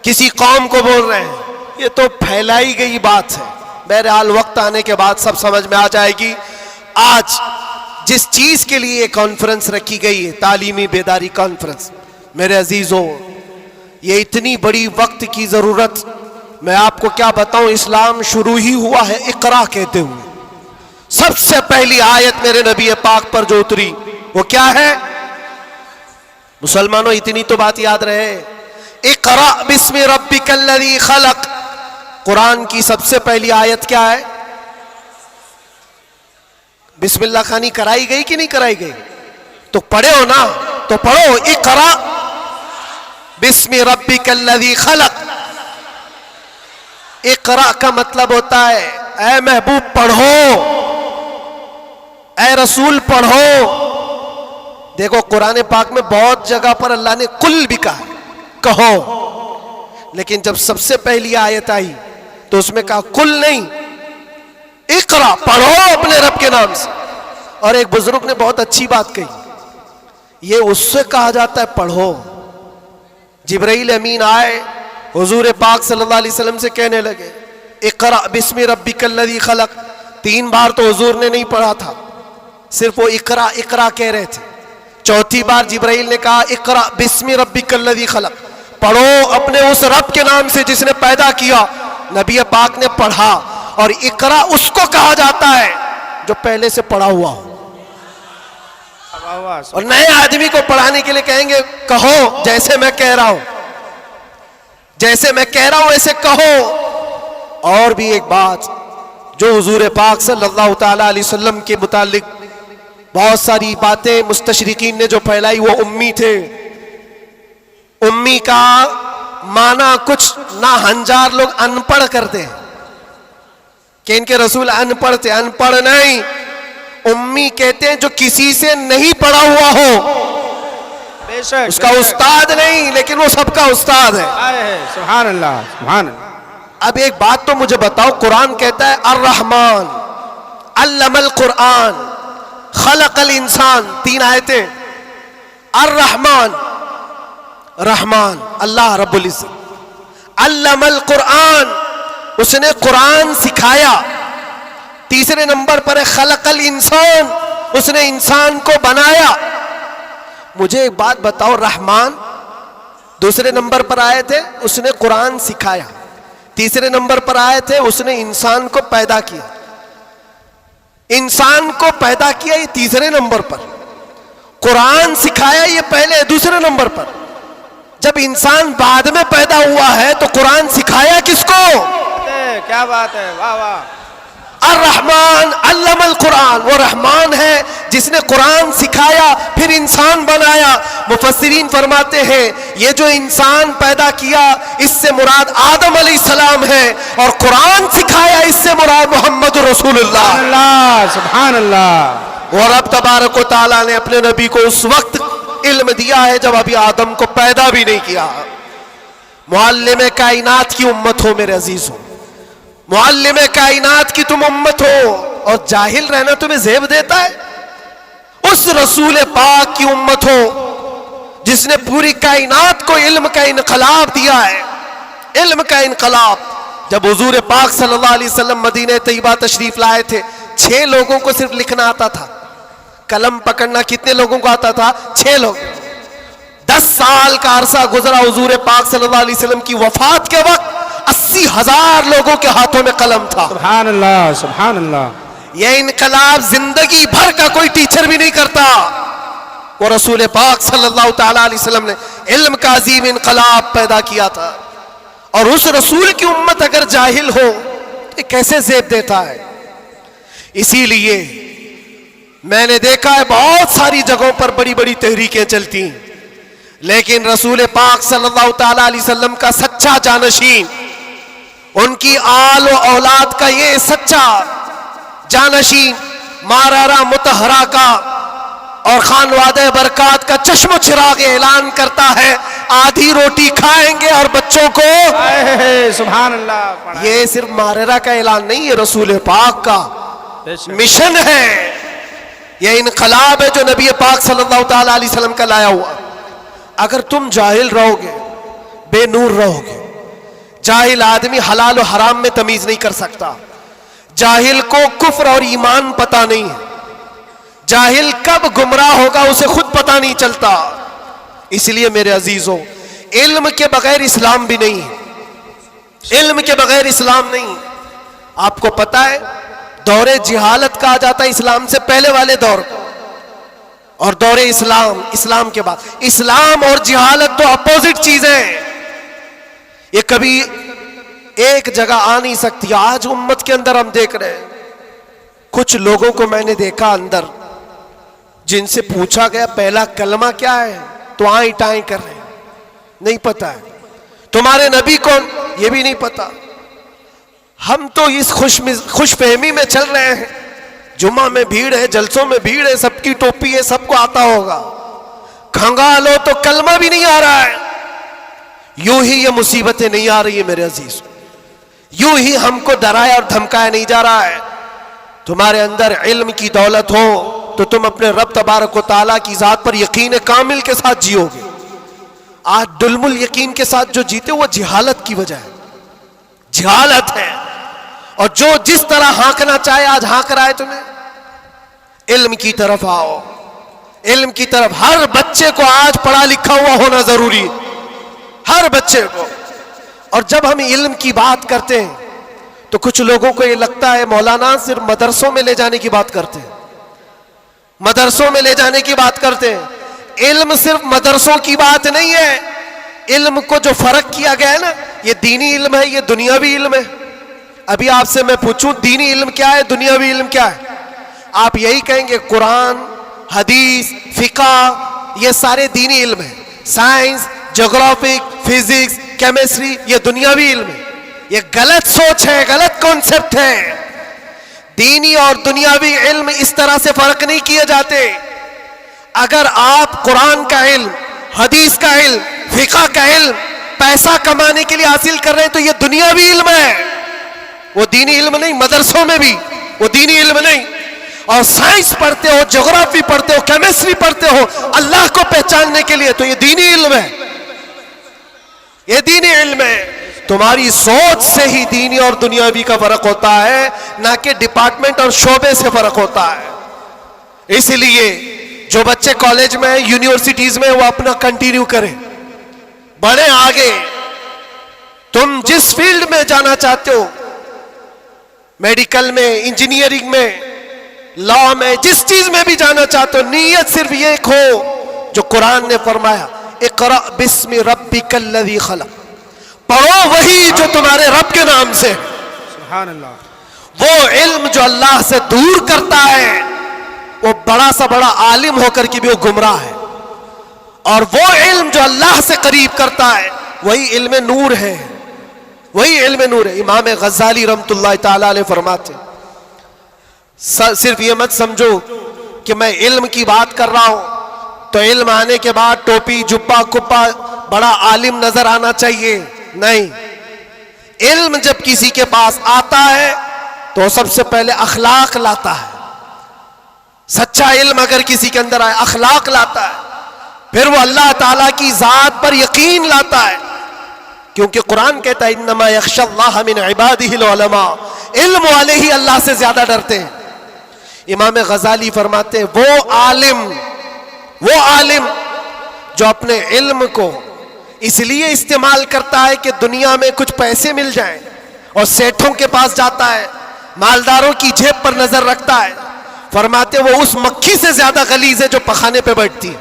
किसी कौम को बोल रहे हैं। ये तो फैलाई गई बात है। बहरहाल वक्त आने के बाद सब समझ में आ जाएगी। आज जिस चीज के लिए ये कॉन्फ्रेंस रखी गई है, तालीमी बेदारी कॉन्फ्रेंस, मेरे अजीजों, ये इतनी बड़ी वक्त की जरूरत, मैं आपको क्या बताऊं, इस्लाम शुरू ही हुआ है इकरा कहते हुए। सबसे पहली आयत मेरे नबी पाक पर जो उतरी वो क्या है? मुसलमानों, इतनी तो बात याद रहे, इकरा बिस्मि रब्बिकल्लज़ी खलक। कुरान की सबसे पहली आयत क्या है? बिस्मिल्लाह खानी कराई गई कि नहीं कराई गई? तो पढ़े हो ना, तो पढ़ो, इकरा बिस्मि रब्बिकल्लज़ी खलक। इकरा का मतलब होता है ऐ महबूब पढ़ो, ऐ रसूल पढ़ो। देखो कुरान पाक में बहुत जगह पर अल्लाह ने कुल भी कहा, कहो, लेकिन जब सबसे पहली आयत आई तो उसमें कहा कुल नहीं, इकरा, पढ़ो अपने रब के नाम से। और एक बुजुर्ग ने बहुत अच्छी बात कही, ये उससे कहा जाता है पढ़ो। जिब्राइल अमीन आए, हुजूर पाक सल्लल्लाहु अलैहि वसल्लम से कहने लगे इकरा बिस्मि रब्बिकल्लज़ी खलक। 3 बार तो हुजूर ने नहीं पढ़ा था, सिर्फ वो इकरा इकरा कह रहे थे। चौथी बार जिब्राइल ने कहा इकरा बिस्मि रब्बिकल्लज़ी खलक, पढ़ो अपने उस रब के नाम से जिसने पैदा किया। नबी पाक ने पढ़ा, और इकरा उसको कहा जाता है जो पहले से पढ़ा हुआ हो। और नए आदमी को पढ़ाने के लिए कहेंगे कहो जैसे मैं कह रहा हूं, जैसे मैं कह रहा हूं ऐसे कहो। और भी एक बात, जो हुजूर पाक सल्लल्लाहु ताला अलैहि वसल्लम के मुतालिक बहुत सारी बातें मुस्तशरिकीन ने जो फैलाई, वो उम्मी थे। उम्मी का माना कुछ ना हंजार लोग अनपढ़ करते हैं कि इनके रसूल अनपढ़ थे। अनपढ़ नहीं, उम्मी कहते हैं जो किसी से नहीं पढ़ा हुआ हो। बेशक, उसका उस्ताद नहीं, लेकिन वो सबका उस्ताद है। सुभान अल्लाह, सुभान अल्लाह। अब एक बात तो मुझे बताओ, कुरान कहता है अर्रहमान अल्लमल कुरान खलकल इंसान, 3 आयतें। अर्रहमान, रहमान अल्लाह रब्बुल इज्जत, अल्लमल कुरान, उसने कुरान सिखाया। तीसरे नंबर पर है खलकल इंसान, उसने इंसान को बनाया। मुझे एक बात बताओ, रहमान दूसरे नंबर पर आए थे, उसने कुरान सिखाया। तीसरे नंबर पर आए थे, उसने इंसान को पैदा किया। इंसान को पैदा किया, ये तीसरे नंबर पर। कुरान सिखाया, ये पहले दूसरे नंबर पर। जब इंसान बाद में पैदा हुआ है तो कुरान सिखाया किसको? क्या बात है, वाह वाह। अर्रहमान अल्लमल कुरान, वो रहमान है जिसने कुरान सिखाया, फिर इंसान बनाया। मुफस्सिरीन फरमाते हैं ये जो इंसान पैदा किया इससे मुराद आदम अलैहिस्सलाम है, और कुरान सिखाया इससे मुराद मोहम्मद रसूलुल्लाह। सुभान अल्लाह। और अब तबारक व तआला ने अपने नबी को उस वक्त इल्म दिया है जब अभी आदम को पैदा भी नहीं किया। मुअल्लिम कायनात की उम्मत हो मेरे अजीज हो, मुअल्लिम कायनात की तुम उम्मत हो, और जाहिल रहना तुम्हें ज़ेब देता है? उस रसूल पाक की उम्मत हो जिसने पूरी कायनात को इल्म का इनकलाब दिया है। इल्म का इनकलाब। जब हुजूर पाक सल्लल्लाहु अलैहि वसल्लम मदीने तैयबा तशरीफ लाए थे, 6 लोगों को सिर्फ लिखना आता था, कलम पकड़ना कितने लोगों को आता था? 6 लोग। 10 साल का अरसा गुजरा। हुजूर पाक सल्लल्लाहु अलैहि वसल्लम की वफात के वक्त 1000 लोगों के हाथों में कलम था। सुभान अल्लाह, सुभान अल्लाह। यह इनकलाब जिंदगी भर का कोई टीचर भी नहीं करता। वो रसूल पाक सल्लल्लाहु ताला अलैहि वसल्लम ने इल्म का अजीम इनकलाब पैदा किया था। और उस रसूल की उम्मत अगर जाहिल हो तो कैसे ज़ेब देता है। इसीलिए मैंने देखा है बहुत सारी जगहों पर बड़ी बड़ी तहरीकें चलती, लेकिन रसूल पाक सल्लल्लाहु ताला अलैहि वसल्लम का सच्चा जानशीन, उनकी आल व औलाद का ये सच्चा जानशीन मारारा मुतहरा का और खानवादे बरकात का चश्म चिराग ऐलान करता है, आधी रोटी खाएंगे और बच्चों को। सुभान अल्लाह। ये सिर्फ मारेरा का ऐलान नहीं है, रसूल पाक का मिशन है। यह इनकलाब है जो नबी पाक सल्लल्लाहु ताला अलैहि वसल्लम का लाया हुआ। अगर तुम जाहिल रहोगे, बेनूर रहोगे, जाहिल आदमी हलाल और हराम में तमीज नहीं कर सकता। जाहिल को कुफ्र और ईमान पता नहीं है। जाहिल कब गुमराह होगा उसे खुद पता नहीं चलता। इसलिए मेरे अजीजों, इल्म के बगैर इस्लाम भी नहीं है। इल्म के बगैर इस्लाम नहीं। आपको पता है दौरे जिहालत कहा जाता है इस्लाम से पहले वाले दौर को, और दौरे इस्लाम, इस्लाम के बाद। इस्लाम और जिहालत तो अपोजिट चीजें हैं। ये कभी एक जगह आ नहीं सकती। आज उम्मत के अंदर हम देख रहे हैं कुछ लोगों को मैंने देखा अंदर, जिनसे पूछा गया पहला कलमा क्या है तो आए टाएं कर रहे हैं, नहीं पता है। तुम्हारे नबी कौन, ये भी नहीं पता। हम तो इस खुशफहमी में चल रहे हैं, जुम्मा में भीड़ है, जलसों में भीड़ है, सबकी टोपी है, सबको आता होगा। खंगालो तो कलमा भी नहीं आ रहा है। यूं ही ये मुसीबतें नहीं आ रही है मेरे अजीज, यूं ही हमको डराया और धमकाया नहीं जा रहा है। तुम्हारे अंदर इल्म की दौलत हो तो तुम अपने रब तबारक व तआला की जात पर यकीन कामिल के साथ जियोगे। आज दुलमुल यकीन के साथ जो जीते वो जिहालत की वजह है, जिहालत है। और जो जिस तरह हाँकना चाहे आज हाँक रहा है तुम्हें। इल्म की तरफ आओ, इल्म की तरफ। हर बच्चे को आज पढ़ा लिखा हुआ होना जरूरी है, हर बच्चे को। और जब हम इल्म की बात करते हैं तो कुछ लोगों को ये लगता है मौलाना सिर्फ मदरसों में ले जाने की बात करते हैं, मदरसों में ले जाने की बात करते हैं। इल्म सिर्फ मदरसों की बात नहीं है। इल्म को जो फर्क किया गया है ना, ये दीनी इल्म है, ये दुनियावी इल्म है। अभी आपसे मैं पूछूं दीनी इल्म क्या है, दुनियावी इल्म क्या है, आप यही कहेंगे कुरान, हदीस, फिका, ये सारे दीनी इल्म है। साइंस, ज्योग्राफिक, फिजिक्स, केमिस्ट्री, ये दुनियावी इल्म है। ये गलत सोच है, गलत कॉन्सेप्ट है। दीनी और दुनियावी इल्म इस तरह से फर्क नहीं किए जाते। अगर आप कुरान का इल्म, हदीस का इल्म, फिका का इल्म पैसा कमाने के लिए हासिल कर रहे हैं तो ये दुनियावी इल्म है, वो दीनी इल्म नहीं। मदरसों में भी वो दीनी इल्म नहीं। और साइंस पढ़ते हो, ज्योग्राफी पढ़ते हो, केमिस्ट्री पढ़ते हो अल्लाह को पहचानने के लिए, तो ये दीनी इल्म है, ये दीनी इल्म है। तुम्हारी सोच से ही दीनी और दुनियावी का फर्क होता है, ना कि डिपार्टमेंट और शोबे से फर्क होता है। इसलिए जो बच्चे कॉलेज में, यूनिवर्सिटीज में, वो अपना कंटिन्यू करें, बढ़े आगे। तुम जिस फील्ड में जाना चाहते हो, मेडिकल में, इंजीनियरिंग में, लॉ में, जिस चीज में भी जाना चाहते हो, नीयत सिर्फ ये हो जो कुरान ने फरमाया, इक़रा बिस्मि रब्बिकल्लज़ी खलक़, पढ़ो वही जो तुम्हारे रब के नाम से। सुभान अल्लाह। वो इल्म जो अल्लाह से दूर करता है, वो बड़ा सा बड़ा आलिम होकर के भी वो गुमराह है। और वो इल्म जो अल्लाह से करीब करता है, वही इल्म नूर है, वही इल्म नूर है। इमाम गज़ाली रहमतुल्लाह ताला अलैह फरमाते, सिर्फ ये मत समझो कि मैं इल्म की बात कर रहा हूं तो इल्म आने के बाद टोपी, जुब्बा, कुप्पा, बड़ा आलिम नजर आना चाहिए, नहीं। इल्म जब किसी के पास आता है तो सबसे पहले अखलाक लाता है। सच्चा इल्म अगर किसी के अंदर आए, अखलाक लाता है, फिर वो अल्लाह ताला की जात पर यकीन लाता है। क्योंकि कुरान कहता है इन्नमा यख्शल्लाह मिन इबादिहिल उलमा, इल्म वाले ही अल्लाह से ज्यादा डरते हैं। इमाम गज़ाली फरमाते हैं वो आलिम जो अपने इल्म को इसलिए इस्तेमाल करता है कि दुनिया में कुछ पैसे मिल जाएं, और सेठों के पास जाता है, मालदारों की जेब पर नजर रखता है, फरमाते वो उस मक्खी से ज्यादा गलीज है जो पखाने पे बैठती है।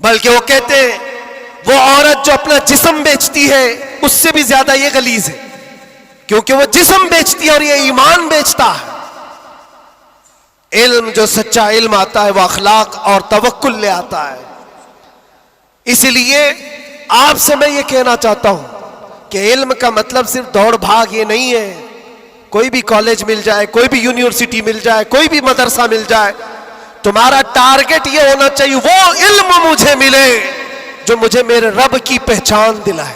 बल्कि वो कहते हैं वो औरत जो अपना जिस्म बेचती है उससे भी ज्यादा ये गलीज है, क्योंकि वो जिस्म बेचती है और ये ईमान बेचता है। इल्म, जो सच्चा इल्म आता है, वो अखलाक और तवक्कुल ले आता है। इसलिए आपसे मैं ये कहना चाहता हूं कि इल्म का मतलब सिर्फ दौड़ भाग ये नहीं है। कोई भी कॉलेज मिल जाए, कोई भी यूनिवर्सिटी मिल जाए, कोई भी मदरसा मिल जाए, तुम्हारा टारगेट ये होना चाहिए वो इल्म मुझे मिले जो मुझे मेरे रब की पहचान दिलाए,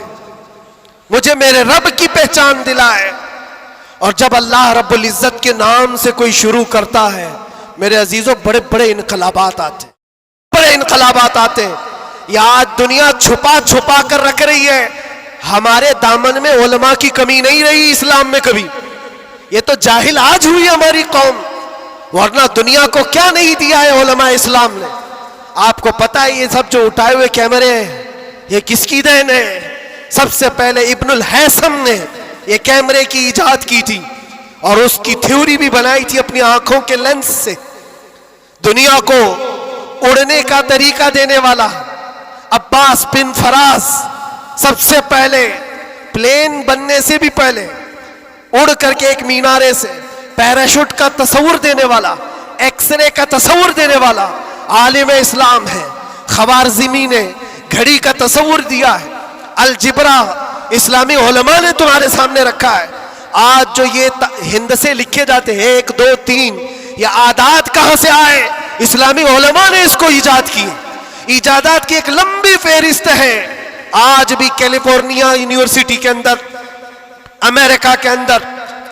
मुझे मेरे रब की पहचान दिलाए। और जब अल्लाह रब्बुल इज्जत के नाम से कोई शुरू करता है, मेरे अजीजों, बड़े बड़े इनकलाबात आते, बड़े इनकलाबात आते हैं। ये आज दुनिया छुपा छुपा कर रख रही है। हमारे दामन में उलमा की कमी नहीं रही इस्लाम में कभी। ये तो जाहिल आज हुई हमारी कौम, वरना दुनिया को क्या नहीं दिया है उलमा इस्लाम ने। आपको पता है ये सब जो उठाए हुए कैमरे हैं ये किसकी देन है? सबसे पहले इब्नुल हैसम ने ये कैमरे की इजाद की थी और उसकी थ्योरी भी बनाई थी अपनी आंखों के लेंस से। दुनिया को उड़ने का तरीका देने वाला अब्बास बिन फराज सबसे पहले प्लेन बनने से भी पहले उड़ करके एक मीनारे से पैराशूट का तस्वुर देने वाला, एक्सरे का तस्वुर देने वाला आलिम इस्लाम है। खवारज़मी ने घड़ी का तस्वुर दिया है। अलजिब्रा इस्लामी उलमा ने तुम्हारे सामने रखा है। आज जो ये हिंद से लिखे जाते हैं 1 2 3, ये आदात कहां से आए? इस्लामी उलमा ने इसको ईजाद की। इजादात की एक लंबी फेहरिस्त है। आज भी कैलिफोर्निया यूनिवर्सिटी के अंदर, अमेरिका के अंदर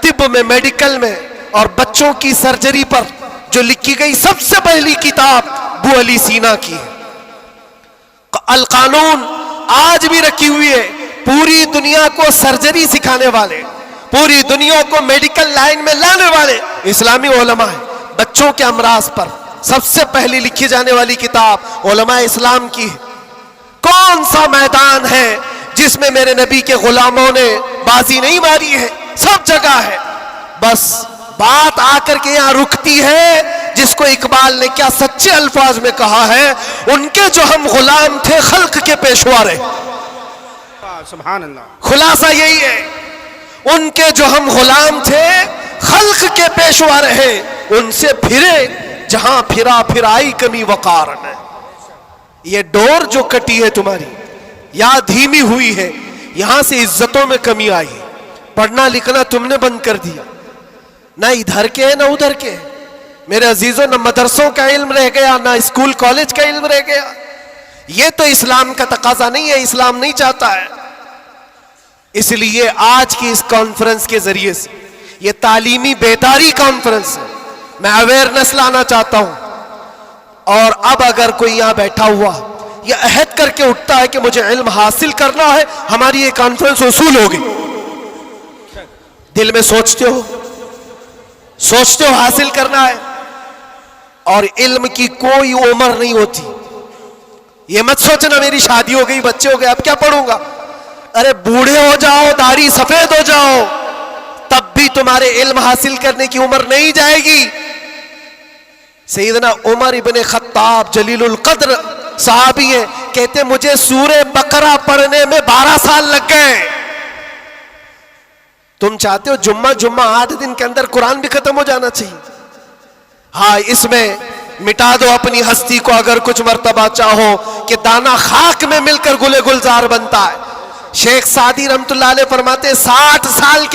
तिब में, मेडिकल में और बच्चों की सर्जरी पर जो लिखी गई सबसे पहली किताब अबू अली सीना की है। अल कानून आज भी रखी हुई है। पूरी दुनिया को सर्जरी सिखाने वाले, पूरी दुनिया को मेडिकल लाइन में लाने वाले इस्लामी उलमा है। बच्चों के अमराज पर सबसे पहली लिखी जाने वाली किताब उलमा इस्लाम की है। कौन सा मैदान है जिसमें मेरे नबी के गुलामों ने बाजी नहीं मारी है? सब जगह है। बस बात आकर के यहां रुकती है जिसको इकबाल ने क्या सच्चे अल्फाज में कहा है, उनके जो हम गुलाम थे खल्क के पेशवा रहे। सुभान अल्लाह। खुलासा यही है, उनके जो हम गुलाम थे खल्क के पेशवा रहे, उनसे फिरे जहां फिरा फिराई कमी वकार ने। ये डोर जो कटी है तुम्हारी या धीमी हुई है, यहां से इज्जतों में कमी आई। पढ़ना लिखना तुमने बंद कर दिया, ना इधर के ना उधर के। मेरे अजीजों, न मदरसों का इल्म रह गया, ना स्कूल कॉलेज का इल्म रह गया। ये तो इस्लाम का तकाजा नहीं है, इस्लाम नहीं चाहता है। इसलिए आज की इस कॉन्फ्रेंस के जरिए से, ये तालीमी बेदारी कॉन्फ्रेंस है, मैं अवेयरनेस लाना चाहता हूं। और अब अगर कोई यहां बैठा हुआ ये अहद करके उठता है कि मुझे इल्म हासिल करना है, हमारी ये कॉन्फ्रेंस वसूल होगी। दिल में सोचते हो हासिल करना है, और इल्म की कोई उम्र नहीं होती। ये मत सोचना मेरी शादी हो गई, बच्चे हो गए, अब क्या पढ़ूंगा। अरे बूढ़े हो जाओ, दाढ़ी सफेद हो जाओ, तब भी तुम्हारे इल्म हासिल करने की उम्र नहीं जाएगी। सैयदना उमर इब्ने खत्ताब जलीलुल कद्र साहबी हैं, कहते मुझे सूरे बकरा पढ़ने में 12 साल लग गए। तुम चाहते हो जुम्मा 8 दिन के अंदर कुरान भी खत्म हो जाना चाहिए। हाँ, इसमें मिटा दो अपनी हस्ती को अगर कुछ मर्तबा चाहो कि दाना खाक में मिलकर गुले गुलजार बनता है। शेख सादी रहमतुल्लाह अलैह फरमाते 60 साल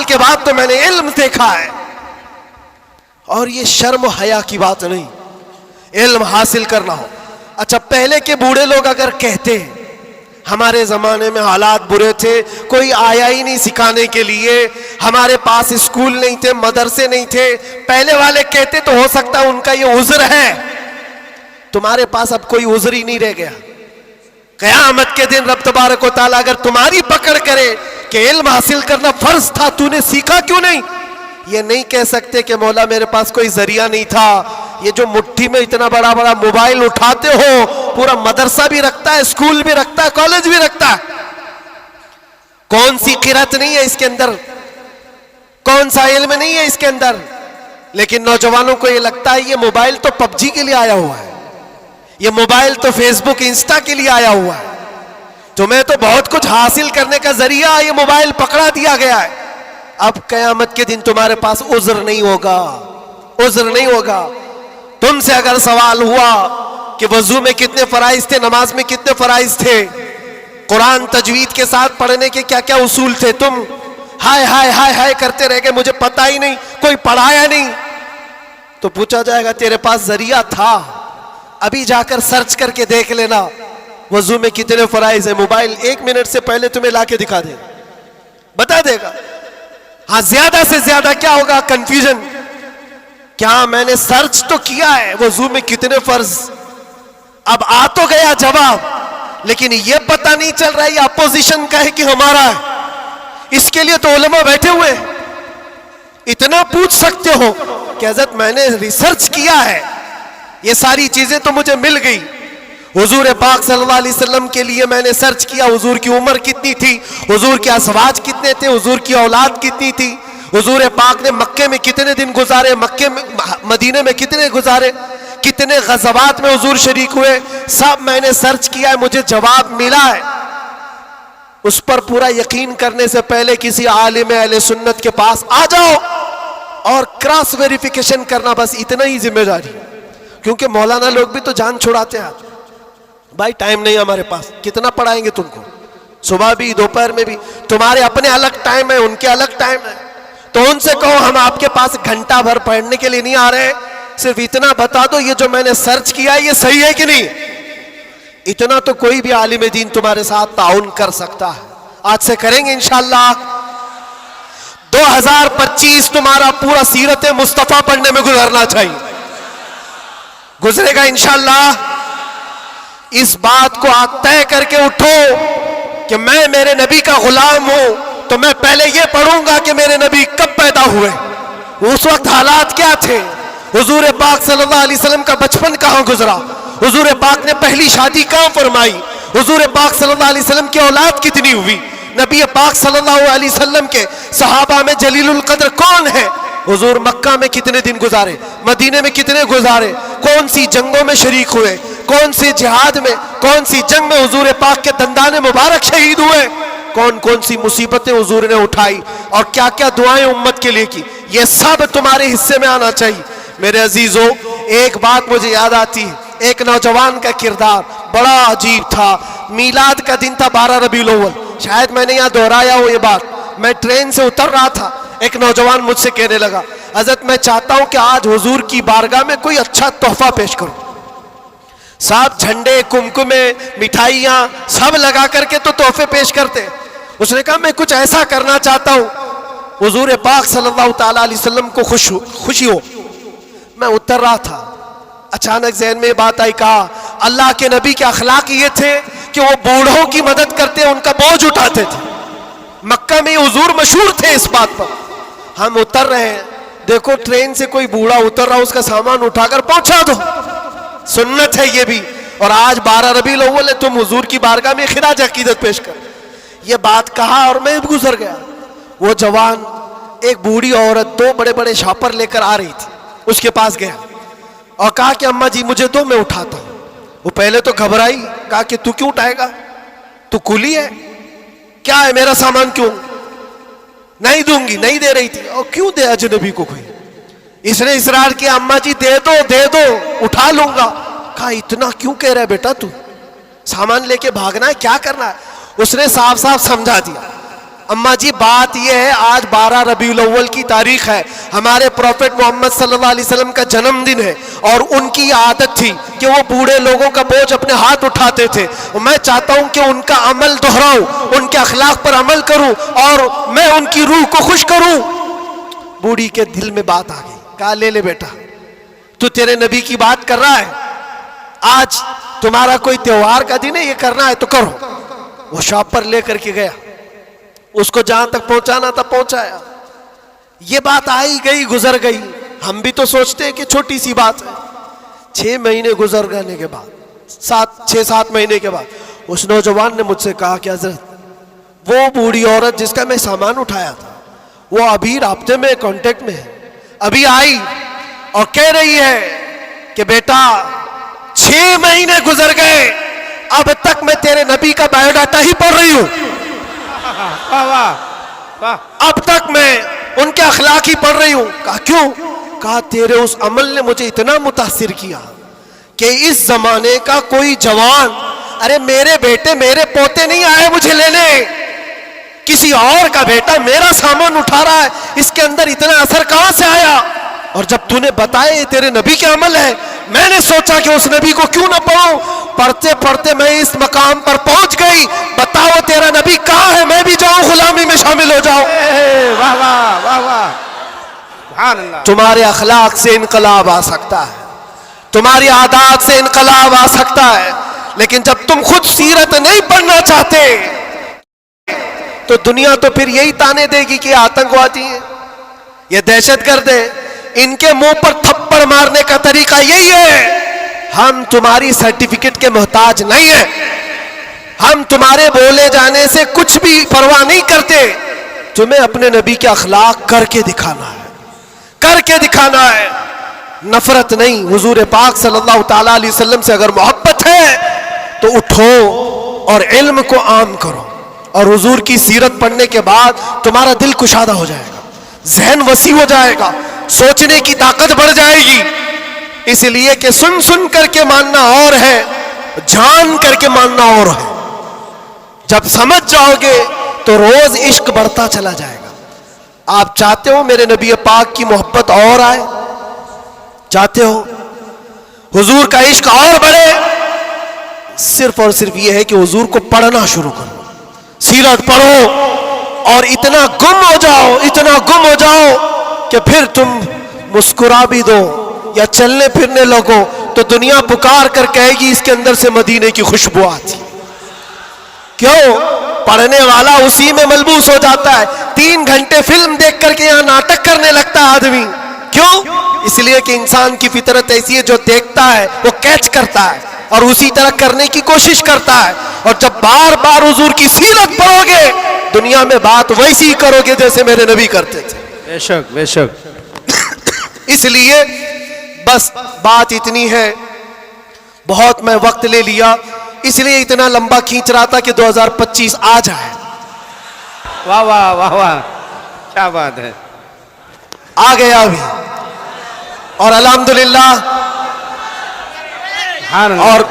के बाद तो मैंने इल्म देखा है। और ये शर्म हया की बात नहीं, इल्म हासिल करना हो। अच्छा, पहले के बूढ़े लोग अगर कहते हैं हमारे जमाने में हालात बुरे थे, कोई आया ही नहीं सिखाने के लिए, हमारे पास स्कूल नहीं थे, मदरसे नहीं थे, पहले वाले कहते तो हो सकता है उनका ये उज़्र है। तुम्हारे पास अब कोई उज़्र ही नहीं रह गया। क़यामत के दिन रब तबारक व तआला अगर तुम्हारी पकड़ करे कि इल्म हासिल करना फर्ज था, तूने सीखा क्यों नहीं, ये नहीं कह सकते कि मौला मेरे पास कोई जरिया नहीं था। ये जो मुट्ठी में इतना बड़ा बड़ा मोबाइल उठाते हो, पूरा मदरसा भी रखता है, स्कूल भी रखता है, कॉलेज भी रखता है। कौन सी किरत नहीं है इसके अंदर, कौन सा इल्म नहीं है इसके अंदर। लेकिन नौजवानों को ये लगता है ये मोबाइल तो पबजी के लिए आया हुआ है, ये मोबाइल तो फेसबुक इंस्टा के लिए आया हुआ है, तुम्हें तो बहुत कुछ हासिल करने का जरिया ये मोबाइल पकड़ा दिया गया है। अब कयामत के दिन तुम्हारे पास उज्र नहीं होगा, उज्र नहीं होगा। तुमसे अगर सवाल हुआ कि वजू में कितने फराइज थे, नमाज में कितने फराइज थे, कुरान तजवीद के साथ पढ़ने के क्या क्या उसूल थे, तुम हाय हाय हाय हाय करते रह गए, मुझे पता ही नहीं, कोई पढ़ाया नहीं, तो पूछा जाएगा तेरे पास जरिया था, अभी जाकर सर्च करके देख लेना वजू में कितने फराइज है। मोबाइल 1 मिनट से पहले तुम्हें लाके दिखा दे, बता देगा। हाँ, ज्यादा से ज्यादा क्या होगा, कंफ्यूजन, क्या मैंने सर्च तो किया है वजू में कितने फर्ज, अब आ तो गया जवाब, लेकिन यह पता नहीं चल रहा है ये अपोजिशन का है कि हमारा है। इसके लिए तो उलमा बैठे हुए हैं। इतना पूछ सकते हो कि हज़रत मैंने रिसर्च किया है, ये सारी चीजें तो मुझे मिल गई। हुजूर पाक सल्लल्लाहु अलैहि वसल्लम के लिए मैंने सर्च किया, हुजूर की उम्र कितनी थी, हुजूर के अज़वाज कितने थे, हुजूर की औलाद कितनी थी, हुजूर पाक ने मक्के में कितने दिन गुजारे, मक्के में मदीने में कितने गुजारे, कितने गज़वात में हुजूर शरीक हुए, सब मैंने सर्च किया है, मुझे जवाब मिला है। उस पर पूरा यकीन करने से पहले किसी आलिम अहले सुन्नत के पास आ जाओ और क्रॉस वेरिफिकेशन करना, बस इतना ही जिम्मेदारी। क्योंकि मौलाना लोग भी तो जान छुड़ाते हैं, भाई टाइम नहीं हमारे पास, कितना पढ़ाएंगे तुमको, सुबह भी दोपहर में भी, तुम्हारे अपने अलग टाइम है, उनके अलग टाइम है। तो उनसे कहो हम आपके पास घंटा भर पढ़ने के लिए नहीं आ रहे, सिर्फ इतना बता दो ये जो मैंने सर्च किया है ये सही है कि नहीं। इतना तो कोई भी आलिम दीन तुम्हारे साथ ताउन कर सकता है। आज से करेंगे इंशाअल्लाह। 2025 तुम्हारा पूरा सीरत मुस्तफा पढ़ने में गुजरना चाहिए, गुजरेगा इंशाअल्लाह। इस बात को आज तय करके उठो कि मैं मेरे नबी का गुलाम हूं, तो मैं पहले ये पढ़ूंगा कि मेरे नबी कब पैदा हुए, उस वक्त हालात क्या थे, हुजूर पाक सल्लल्लाहु अलैहि वसल्लम का बचपन कहां गुजरा, हुजूर पाक ने पहली शादी कहां फरमाई, हुजूर पाक सल्लल्लाहु अलैहि वसल्लम की औलाद कितनी हुई, नबी पाक सल्लल्लाहु अलैहि वसल्लम के सहाबा में जलीलुल कद्र कौन है, हुजूर मक्का में कितने दिन गुजारे, मदीने में कितने गुजारे, कौन सी जंगों में शरीक हुए, कौन सी जिहाद में, कौन सी जंग में हुजूर पाक के दंदाने मुबारक शहीद हुए, कौन कौन सी मुसीबतें हुजूर ने उठाई और क्या क्या दुआएं उम्मत के लिए की, ये सब तुम्हारे हिस्से में आना चाहिए। मेरे अजीजों, एक बात मुझे याद आती है, एक नौजवान का किरदार बड़ा अजीब था। मीलाद का दिन था 12 रबीउल अव्वल, शायद मैंने यहाँ दोहराया हो ये बात। मैं ट्रेन से उतर रहा था, एक नौजवान मुझसे कहने लगा, हज़रत मैं चाहता हूं कि आज हुजूर की बारगाह में कोई अच्छा तोहफा पेश करूं। सब झंडे, कुमकुमे, मिठाइयां सब लगा करके तो तोहफे पेश करते। उसने कहा मैं कुछ ऐसा करना चाहता हूं हुजूर पाक सल्लल्लाहु ताला अलैहि वसल्लम को खुशी हो। मैं उतर रहा था, अचानक ज़हन में बात आई, कहा अल्लाह के नबी के अखलाक ये थे कि वो बूढ़ों की मदद करते, उनका बोझ उठाते थे। मक्का में हुजूर मशहूर थे इस बात पर। हम उतर रहे हैं, देखो ट्रेन से कोई बूढ़ा उतर रहा, उसका सामान उठाकर पहुंचा दो, सुन्नत है ये भी। और आज 12 रबीउल अव्वल है, तुम हुजूर की बारगाह में खिराज अकीदत पेश कर। ये बात कहा और मैं गुजर गया। वो जवान, एक बूढ़ी औरत 2 बड़े बड़े शापर लेकर आ रही थी, उसके पास गया और कहा कि अम्मा जी मुझे दो, मैं उठाता हूं। वो पहले तो घबराई, कहा कि तू क्यों उठाएगा, तू कुली है क्या है, मेरा सामान क्यों, नहीं दूंगी, नहीं दे रही थी। और क्यों दे अजनबी को कोई, इसने इसरार किया, अम्मा जी दे दो, उठा लूंगा। कहा इतना क्यों कह रहा है बेटा, तू सामान लेके भागना है, क्या करना है। उसने साफ साफ समझा दिया, अम्मा जी बात यह है आज 12 रबीउल अव्वल की तारीख है, हमारे प्रॉफेट मोहम्मद सल्लल्लाहु अलैहि वसल्लम का जन्मदिन है और उनकी आदत थी कि वो बूढ़े लोगों का बोझ अपने हाथ उठाते थे। मैं चाहता हूं कि उनका अमल दोहराऊं, उनके अखलाक पर अमल करूं और मैं उनकी रूह को खुश करूं। बूढ़ी के दिल में बात आ गई, कहा ले ले बेटा, तू तेरे नबी की बात कर रहा है, आज तुम्हारा कोई त्योहार का दिन है, ये करना है तो करो। वो शॉप पर लेकर के गया, उसको जहां तक पहुंचाना था पहुंचाया। ये बात आई गई, गुजर गई। हम भी तो सोचते हैं कि छोटी सी बात है। 6 महीने गुजर जाने के बाद, 6-7 महीने के बाद उस नौजवान ने मुझसे कहा कि हजरत वो बूढ़ी औरत जिसका मैं सामान उठाया था वो अभी राब्ते में कांटेक्ट में है, अभी आई और कह रही है कि बेटा 6 महीने गुजर गए, अब तक मैं तेरे नबी का बायोडाटा ही पढ़ रही हूं, वाह वाह वाह। अब तक मैं उनके अखलाक ही पढ़ रही हूं। कहा क्यों? कहा तेरे उस अमल ने मुझे इतना मुतासिर किया कि इस जमाने का कोई जवान, अरे मेरे बेटे मेरे पोते नहीं आए मुझे लेने, किसी और का बेटा मेरा सामान उठा रहा है, इसके अंदर इतना असर कहां से आया? और जब तूने बताया ये तेरे नबी के अमल है, मैंने सोचा कि उस नबी को क्यों ना पढ़ूं। पढ़ते पढ़ते मैं इस मकाम पर पहुंच गई। बताओ तेरा नबी कहां है, मैं भी जाऊं गुलामी में शामिल हो जाऊं। वाह वाह वाह वाह, सुभान अल्लाह। तुम्हारे अखलाक से इनकलाब आ सकता है, तुम्हारी आदत से इनकलाब आ सकता है, लेकिन जब तुम खुद सीरत नहीं पढ़ना चाहते तो दुनिया तो फिर यही ताने देगी कि आतंकवादी है, ये दहशतगर्द है, इनके मुंह पर थप्पड़ मारने का तरीका यही है। हम तुम्हारी सर्टिफिकेट के मोहताज नहीं है, हम तुम्हारे बोले जाने से कुछ भी परवाह नहीं करते। तुम्हें अपने नबी के अखलाक करके दिखाना है, करके दिखाना है, नफरत नहीं। हुजूर पाक सल्लल्लाहु ताला अलैहि वसल्लम से अगर मोहब्बत है तो उठो और इल्म को आम करो, और हुजूर की सीरत पढ़ने के बाद तुम्हारा दिल कुशादा हो जाएगा, जहन वसी हो जाएगा, सोचने की ताकत बढ़ जाएगी। इसलिए कि सुन सुन करके मानना और है, जान करके मानना और है। जब समझ जाओगे तो रोज इश्क बढ़ता चला जाएगा। आप चाहते हो मेरे नबी पाक की मोहब्बत और आए, चाहते हो हुजूर का इश्क और बढ़े, सिर्फ और सिर्फ यह है कि हुजूर को पढ़ना शुरू करो, सीरत पढ़ो और इतना गुम हो जाओ, इतना गुम हो जाओ कि फिर तुम मुस्कुरा भी दो या चलने फिरने लगो तो दुनिया पुकार कर कहेगी इसके अंदर से मदीने की खुशबू आती। क्यों? पढ़ने वाला उसी में मलबूस हो जाता है। 3 घंटे फिल्म देख करके यहां नाटक करने लगता है आदमी। क्यों? इसलिए कि इंसान की फितरत ऐसी है, जो देखता है वो कैच करता है और उसी तरह करने की कोशिश करता है। और जब बार बार हुजूर की सीरत पढ़ोगे दुनिया में बात वैसी ही करोगे जैसे मेरे नबी करते थे। बेशक बेशक। इसलिए बस बात इतनी है, बहुत मैं वक्त ले लिया, इसलिए इतना लंबा खींच रहा था कि 2025 आ जाए। वाह वाह वाह वाह, क्या बात है। आ गया अभी और अल्हम्दुलिल्लाह। और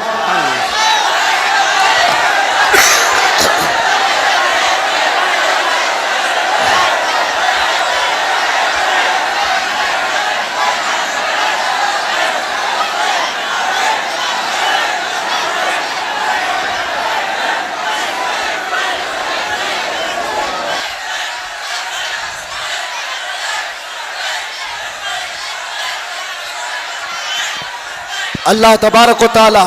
अल्लाह तबारक व तआला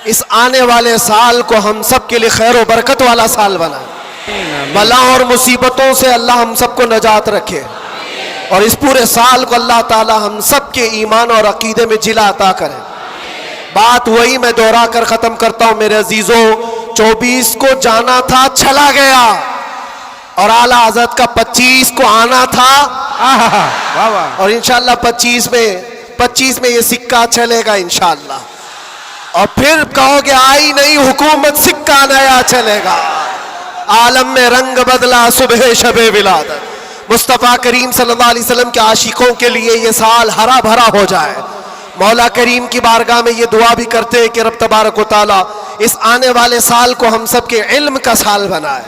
इस आने वाले साल को हम सब के लिए खैर और बरकत वाला साल बनाए। बला और मुसीबतों से अल्लाह हम सबको नजात रखे और इस पूरे साल को अल्लाह ताला हम सब के ईमान और अकीदे में जिला अता करे। बात वही मैं दोहरा कर ख़त्म करता हूँ मेरे अजीज़ों, 24 को जाना था, चला गया, और आला हज़रत का 25 को आना था। वाह वाह। और इंशाअल्लाह 25 में ये सिक्का चलेगा इंशाअल्लाह। और फिर कहोगे आई नहीं हुकूमत, सिक्का नया चलेगा। आलम में रंग बदला सुबह शबे विलादत। मुस्तफ़ा करीम सल्लल्लाहु अलैहि वसल्लम के आशिकों के लिए ये साल हरा भरा हो जाए। मौला करीम की बारगाह में ये दुआ भी करते हैं कि रब तबारक व तआला इस आने वाले साल को हम सब के इल्म का साल बनाए,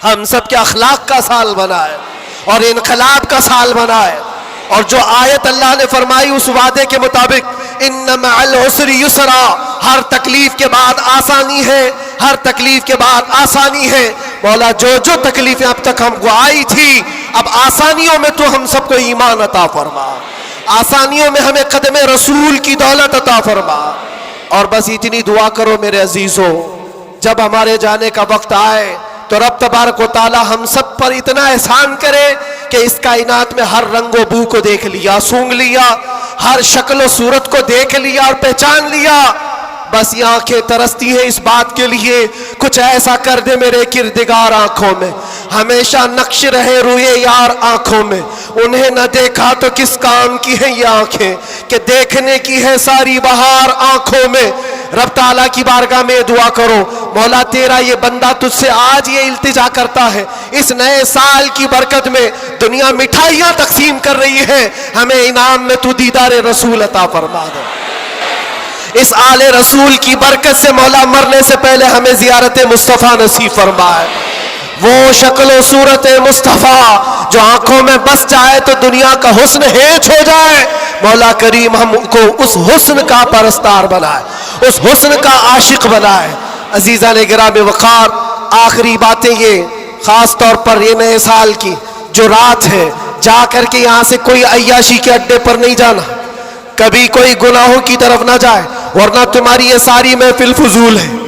हम सब के अखलाक का साल बनाए और इनकलाब का साल बनाए। और जो आयत अल्लाह ने फरमाई उस वादे के मुताबिक, इन्ना मअल उसरि युसरा, हर तकलीफ के बाद आसानी है, हर तकलीफ के बाद आसानी है। मौला जो जो तकलीफें अब तक हमको आई थी, अब आसानियों में तो हम सबको ईमान अता फरमा, आसानियों में हमें कदम रसूल की दौलत अता फरमा। और बस इतनी दुआ करो मेरे अजीजों, जब हमारे जाने का वक्त आए तो रब तबारक व तआला हम सब पर इतना एहसान करे कि इस कायनात में हर रंगो बू को देख लिया, सूंघ लिया, हर शक्ल सूरत को देख लिया और पहचान लिया। बस ये आंखें तरसती हैं इस बात के लिए, कुछ ऐसा कर दे मेरे किरदिगार आंखों में, हमेशा नक्श रहे रुए यार आंखों में। उन्हें न देखा तो किस काम की है ये आंखें, कि देखने की है सारी बहार आंखों में। रब ताला की बारगाह में दुआ करो, मौला तेरा ये बंदा तुझसे आज ये इल्तिजा करता है, इस नए साल की बरकत में दुनिया मिठाइयां तकसीम कर रही है, हमें इनाम में तू दीदार रसूल अता फरमा दे। इस आले रसूल की बरकत से मौला मरने से पहले हमें जियारत मुस्तफ़ा नसीब फरमाए। वो शक्ल सूरत मुस्तफ़ा जो आंखों में बस जाए तो दुनिया का हुस्न हेच हो जाए। मौला करीम हमको उस हुस्न का परस्तार बनाए, उस हुस्न का आशिक बनाए। अजीज़ा ने गिराम वक़ार, आखिरी बातें ये, ख़ास तौर पर ये नए साल की जो रात है, जा कर के यहाँ से कोई अय्याशी के अड्डे पर नहीं जाना, कभी कोई गुनाहों की तरफ ना जाए, वरना तुम्हारी ये सारी महफिल फजूल है।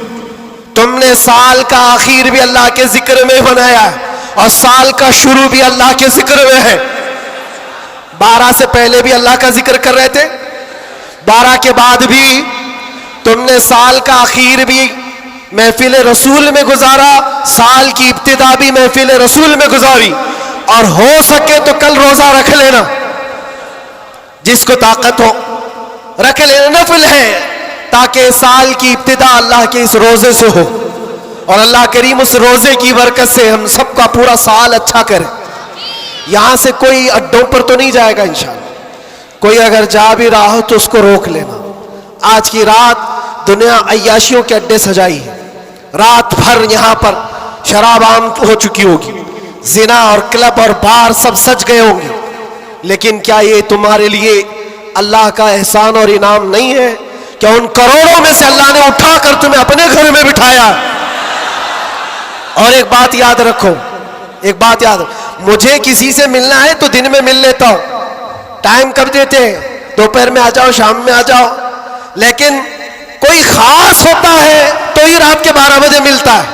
तुमने साल का आखिर भी अल्लाह के जिक्र में बनाया है और साल का शुरू भी अल्लाह के जिक्र में है। 12 से पहले भी अल्लाह का जिक्र कर रहे थे, 12 के बाद भी तुमने साल का आखिर भी महफिल रसूल में गुजारा, साल की इब्तिदा भी महफिल रसूल में गुजारी। और हो सके तो कल रोजा रख लेना, जिसको ताकत हो रख लेना, नफल है, ताकि साल की इब्तिदा अल्लाह के इस रोजे से हो और अल्लाह करीम उस रोजे की बरकत से हम सबका पूरा साल अच्छा करे। यहां से कोई अड्डों पर तो नहीं जाएगा इंशाअल्लाह, कोई अगर जा भी रहा हो तो उसको रोक लेना। आज की रात दुनिया अय्याशियों के अड्डे सजाई है, रात भर यहां पर शराब आम हो चुकी होगी, जिना और क्लब और बार सब सज गए होंगे, लेकिन क्या ये तुम्हारे लिए अल्लाह का एहसान और इनाम नहीं है? क्या उन करोड़ों में से अल्लाह ने उठाकर तुम्हें अपने घर में बिठाया? और एक बात याद रखो, एक बात याद, मुझे किसी से मिलना है तो दिन में मिल लेता हूं, टाइम कब देते हैं, दोपहर में आ जाओ, शाम में आ जाओ, लेकिन कोई खास होता है तो ही रात के 12 बजे मिलता है।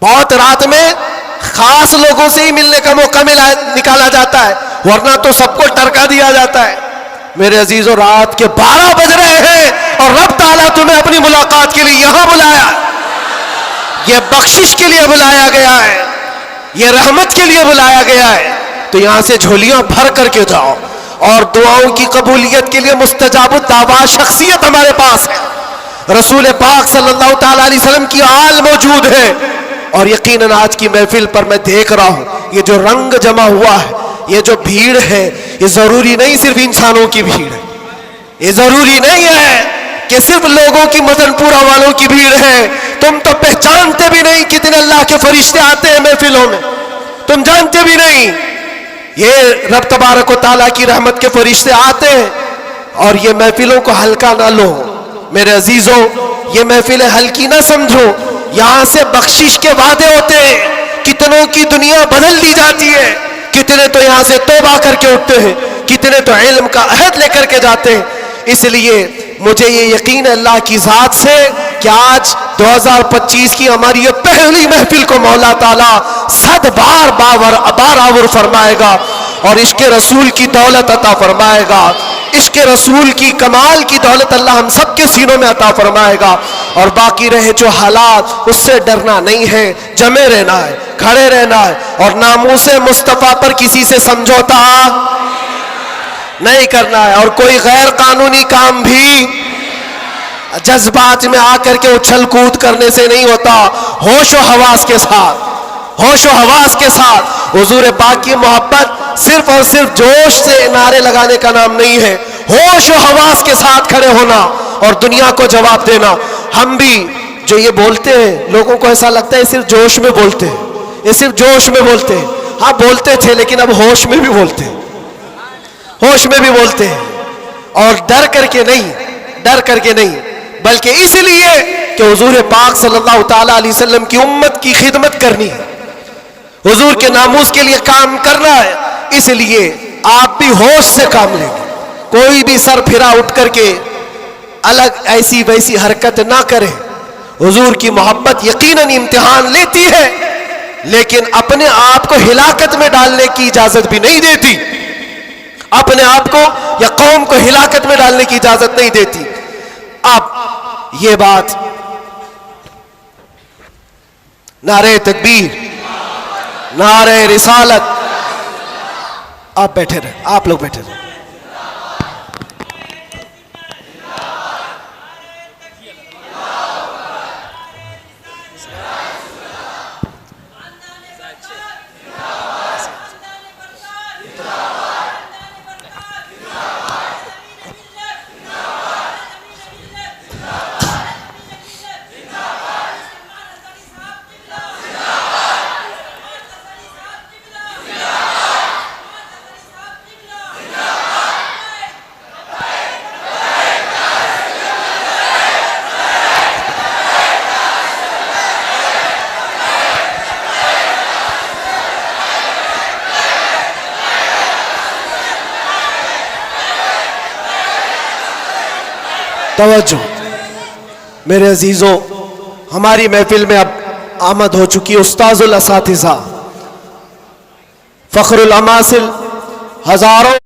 बहुत रात में खास लोगों से ही मिलने का मौका निकाला जाता है, वरना तो सबको टरका दिया जाता है। मेरे अजीजों, रात के 12 बज रहे हैं और रब ताला तुम्हें अपनी मुलाकात के लिए यहां बुलाया, यह बख्शिश के लिए बुलाया गया है, यह रहमत के लिए बुलाया गया है। तो यहां से झोलियां भर करके जाओ और दुआओं की कबूलियत के लिए मुस्तजाब दावा शख्सियत हमारे पास है। रसूल पाक सल्लल्लाहु ताला अलैहि वसल्लम की आल मौजूद है और यकीनन आज की महफिल पर मैं देख रहा हूं, ये जो रंग जमा हुआ है, ये जो भीड़ है, ये जरूरी नहीं सिर्फ इंसानों की भीड़ है, ये जरूरी नहीं है कि सिर्फ लोगों की मदनपुरा वालों की भीड़ है। तुम तो पहचानते भी नहीं कितने अल्लाह के फरिश्ते आते हैं महफिलों में, तुम जानते भी नहीं। ये रब तबारक व ताला की रहमत के फरिश्ते आते हैं और ये महफिलों को हल्का ना लो मेरे अजीजों, ये महफिलें हल्की ना समझो। यहां से बख्शिश के वादे होते हैं, कितनों की दुनिया बदल दी जाती है, कितने तो यहां से तौबा करके उठते हैं, कितने तो इल्म का अहद लेकर के जाते हैं। इसलिए मुझे ये यकीन है अल्लाह की जात से कि आज 2025 की हमारी ये पहली महफिल को मौला ताला 100 बार बारावर फरमाएगा और इश्क़े रसूल की दौलत अता फरमाएगा, इश्क़े रसूल की कमाल की दौलत अल्लाह हम सबके सीनों में अता फरमाएगा। और बाकी रहे जो हालात, उससे डरना नहीं है, जमे रहना है, खड़े रहना है और नामूसे मुस्तफ़ा पर किसी से समझौता नहीं करना है। और कोई गैर कानूनी काम भी जज्बात में आकर के उछल कूद करने से नहीं होता, होश व हवास के साथ, होश व हवास के साथ। हुजूर पाक की मोहब्बत सिर्फ और सिर्फ जोश से नारे लगाने का नाम नहीं है, होश व हवास के साथ खड़े होना और दुनिया को जवाब देना। हम भी जो ये बोलते हैं, लोगों को ऐसा लगता है सिर्फ जोश में बोलते हैं, ये सिर्फ जोश में बोलते हैं। हाँ बोलते थे, लेकिन अब होश में भी बोलते हैं, होश में भी बोलते हैं और डर करके नहीं, डर करके नहीं, बल्कि इसलिए कि हुजूर पाक सल्लल्लाहु ताला अलैहि वसल्लम की उम्मत की खिदमत करनी है, हुजूर के नामूस के लिए काम करना है। इसलिए आप भी होश से काम लेंगे, कोई भी सर फिरा उठ करके अलग ऐसी वैसी हरकत ना करें। हुजूर की मोहब्बत यकीनन इम्तिहान लेती है, लेकिन अपने आप को हिलाकत में डालने की इजाजत भी नहीं देती, अपने आप को या कौम को हिलाकत में डालने की इजाजत नहीं देती। अब ये बात, नारे तकबीर, नारे रिसालत। आप बैठे रहे, आप लोग बैठे रहे। तवज्जो मेरे अजीजों, हमारी महफिल में अब आमद हो चुकी उस्ताजुल असातिज़ा, फ़ख्रुल अमासिल, हजारों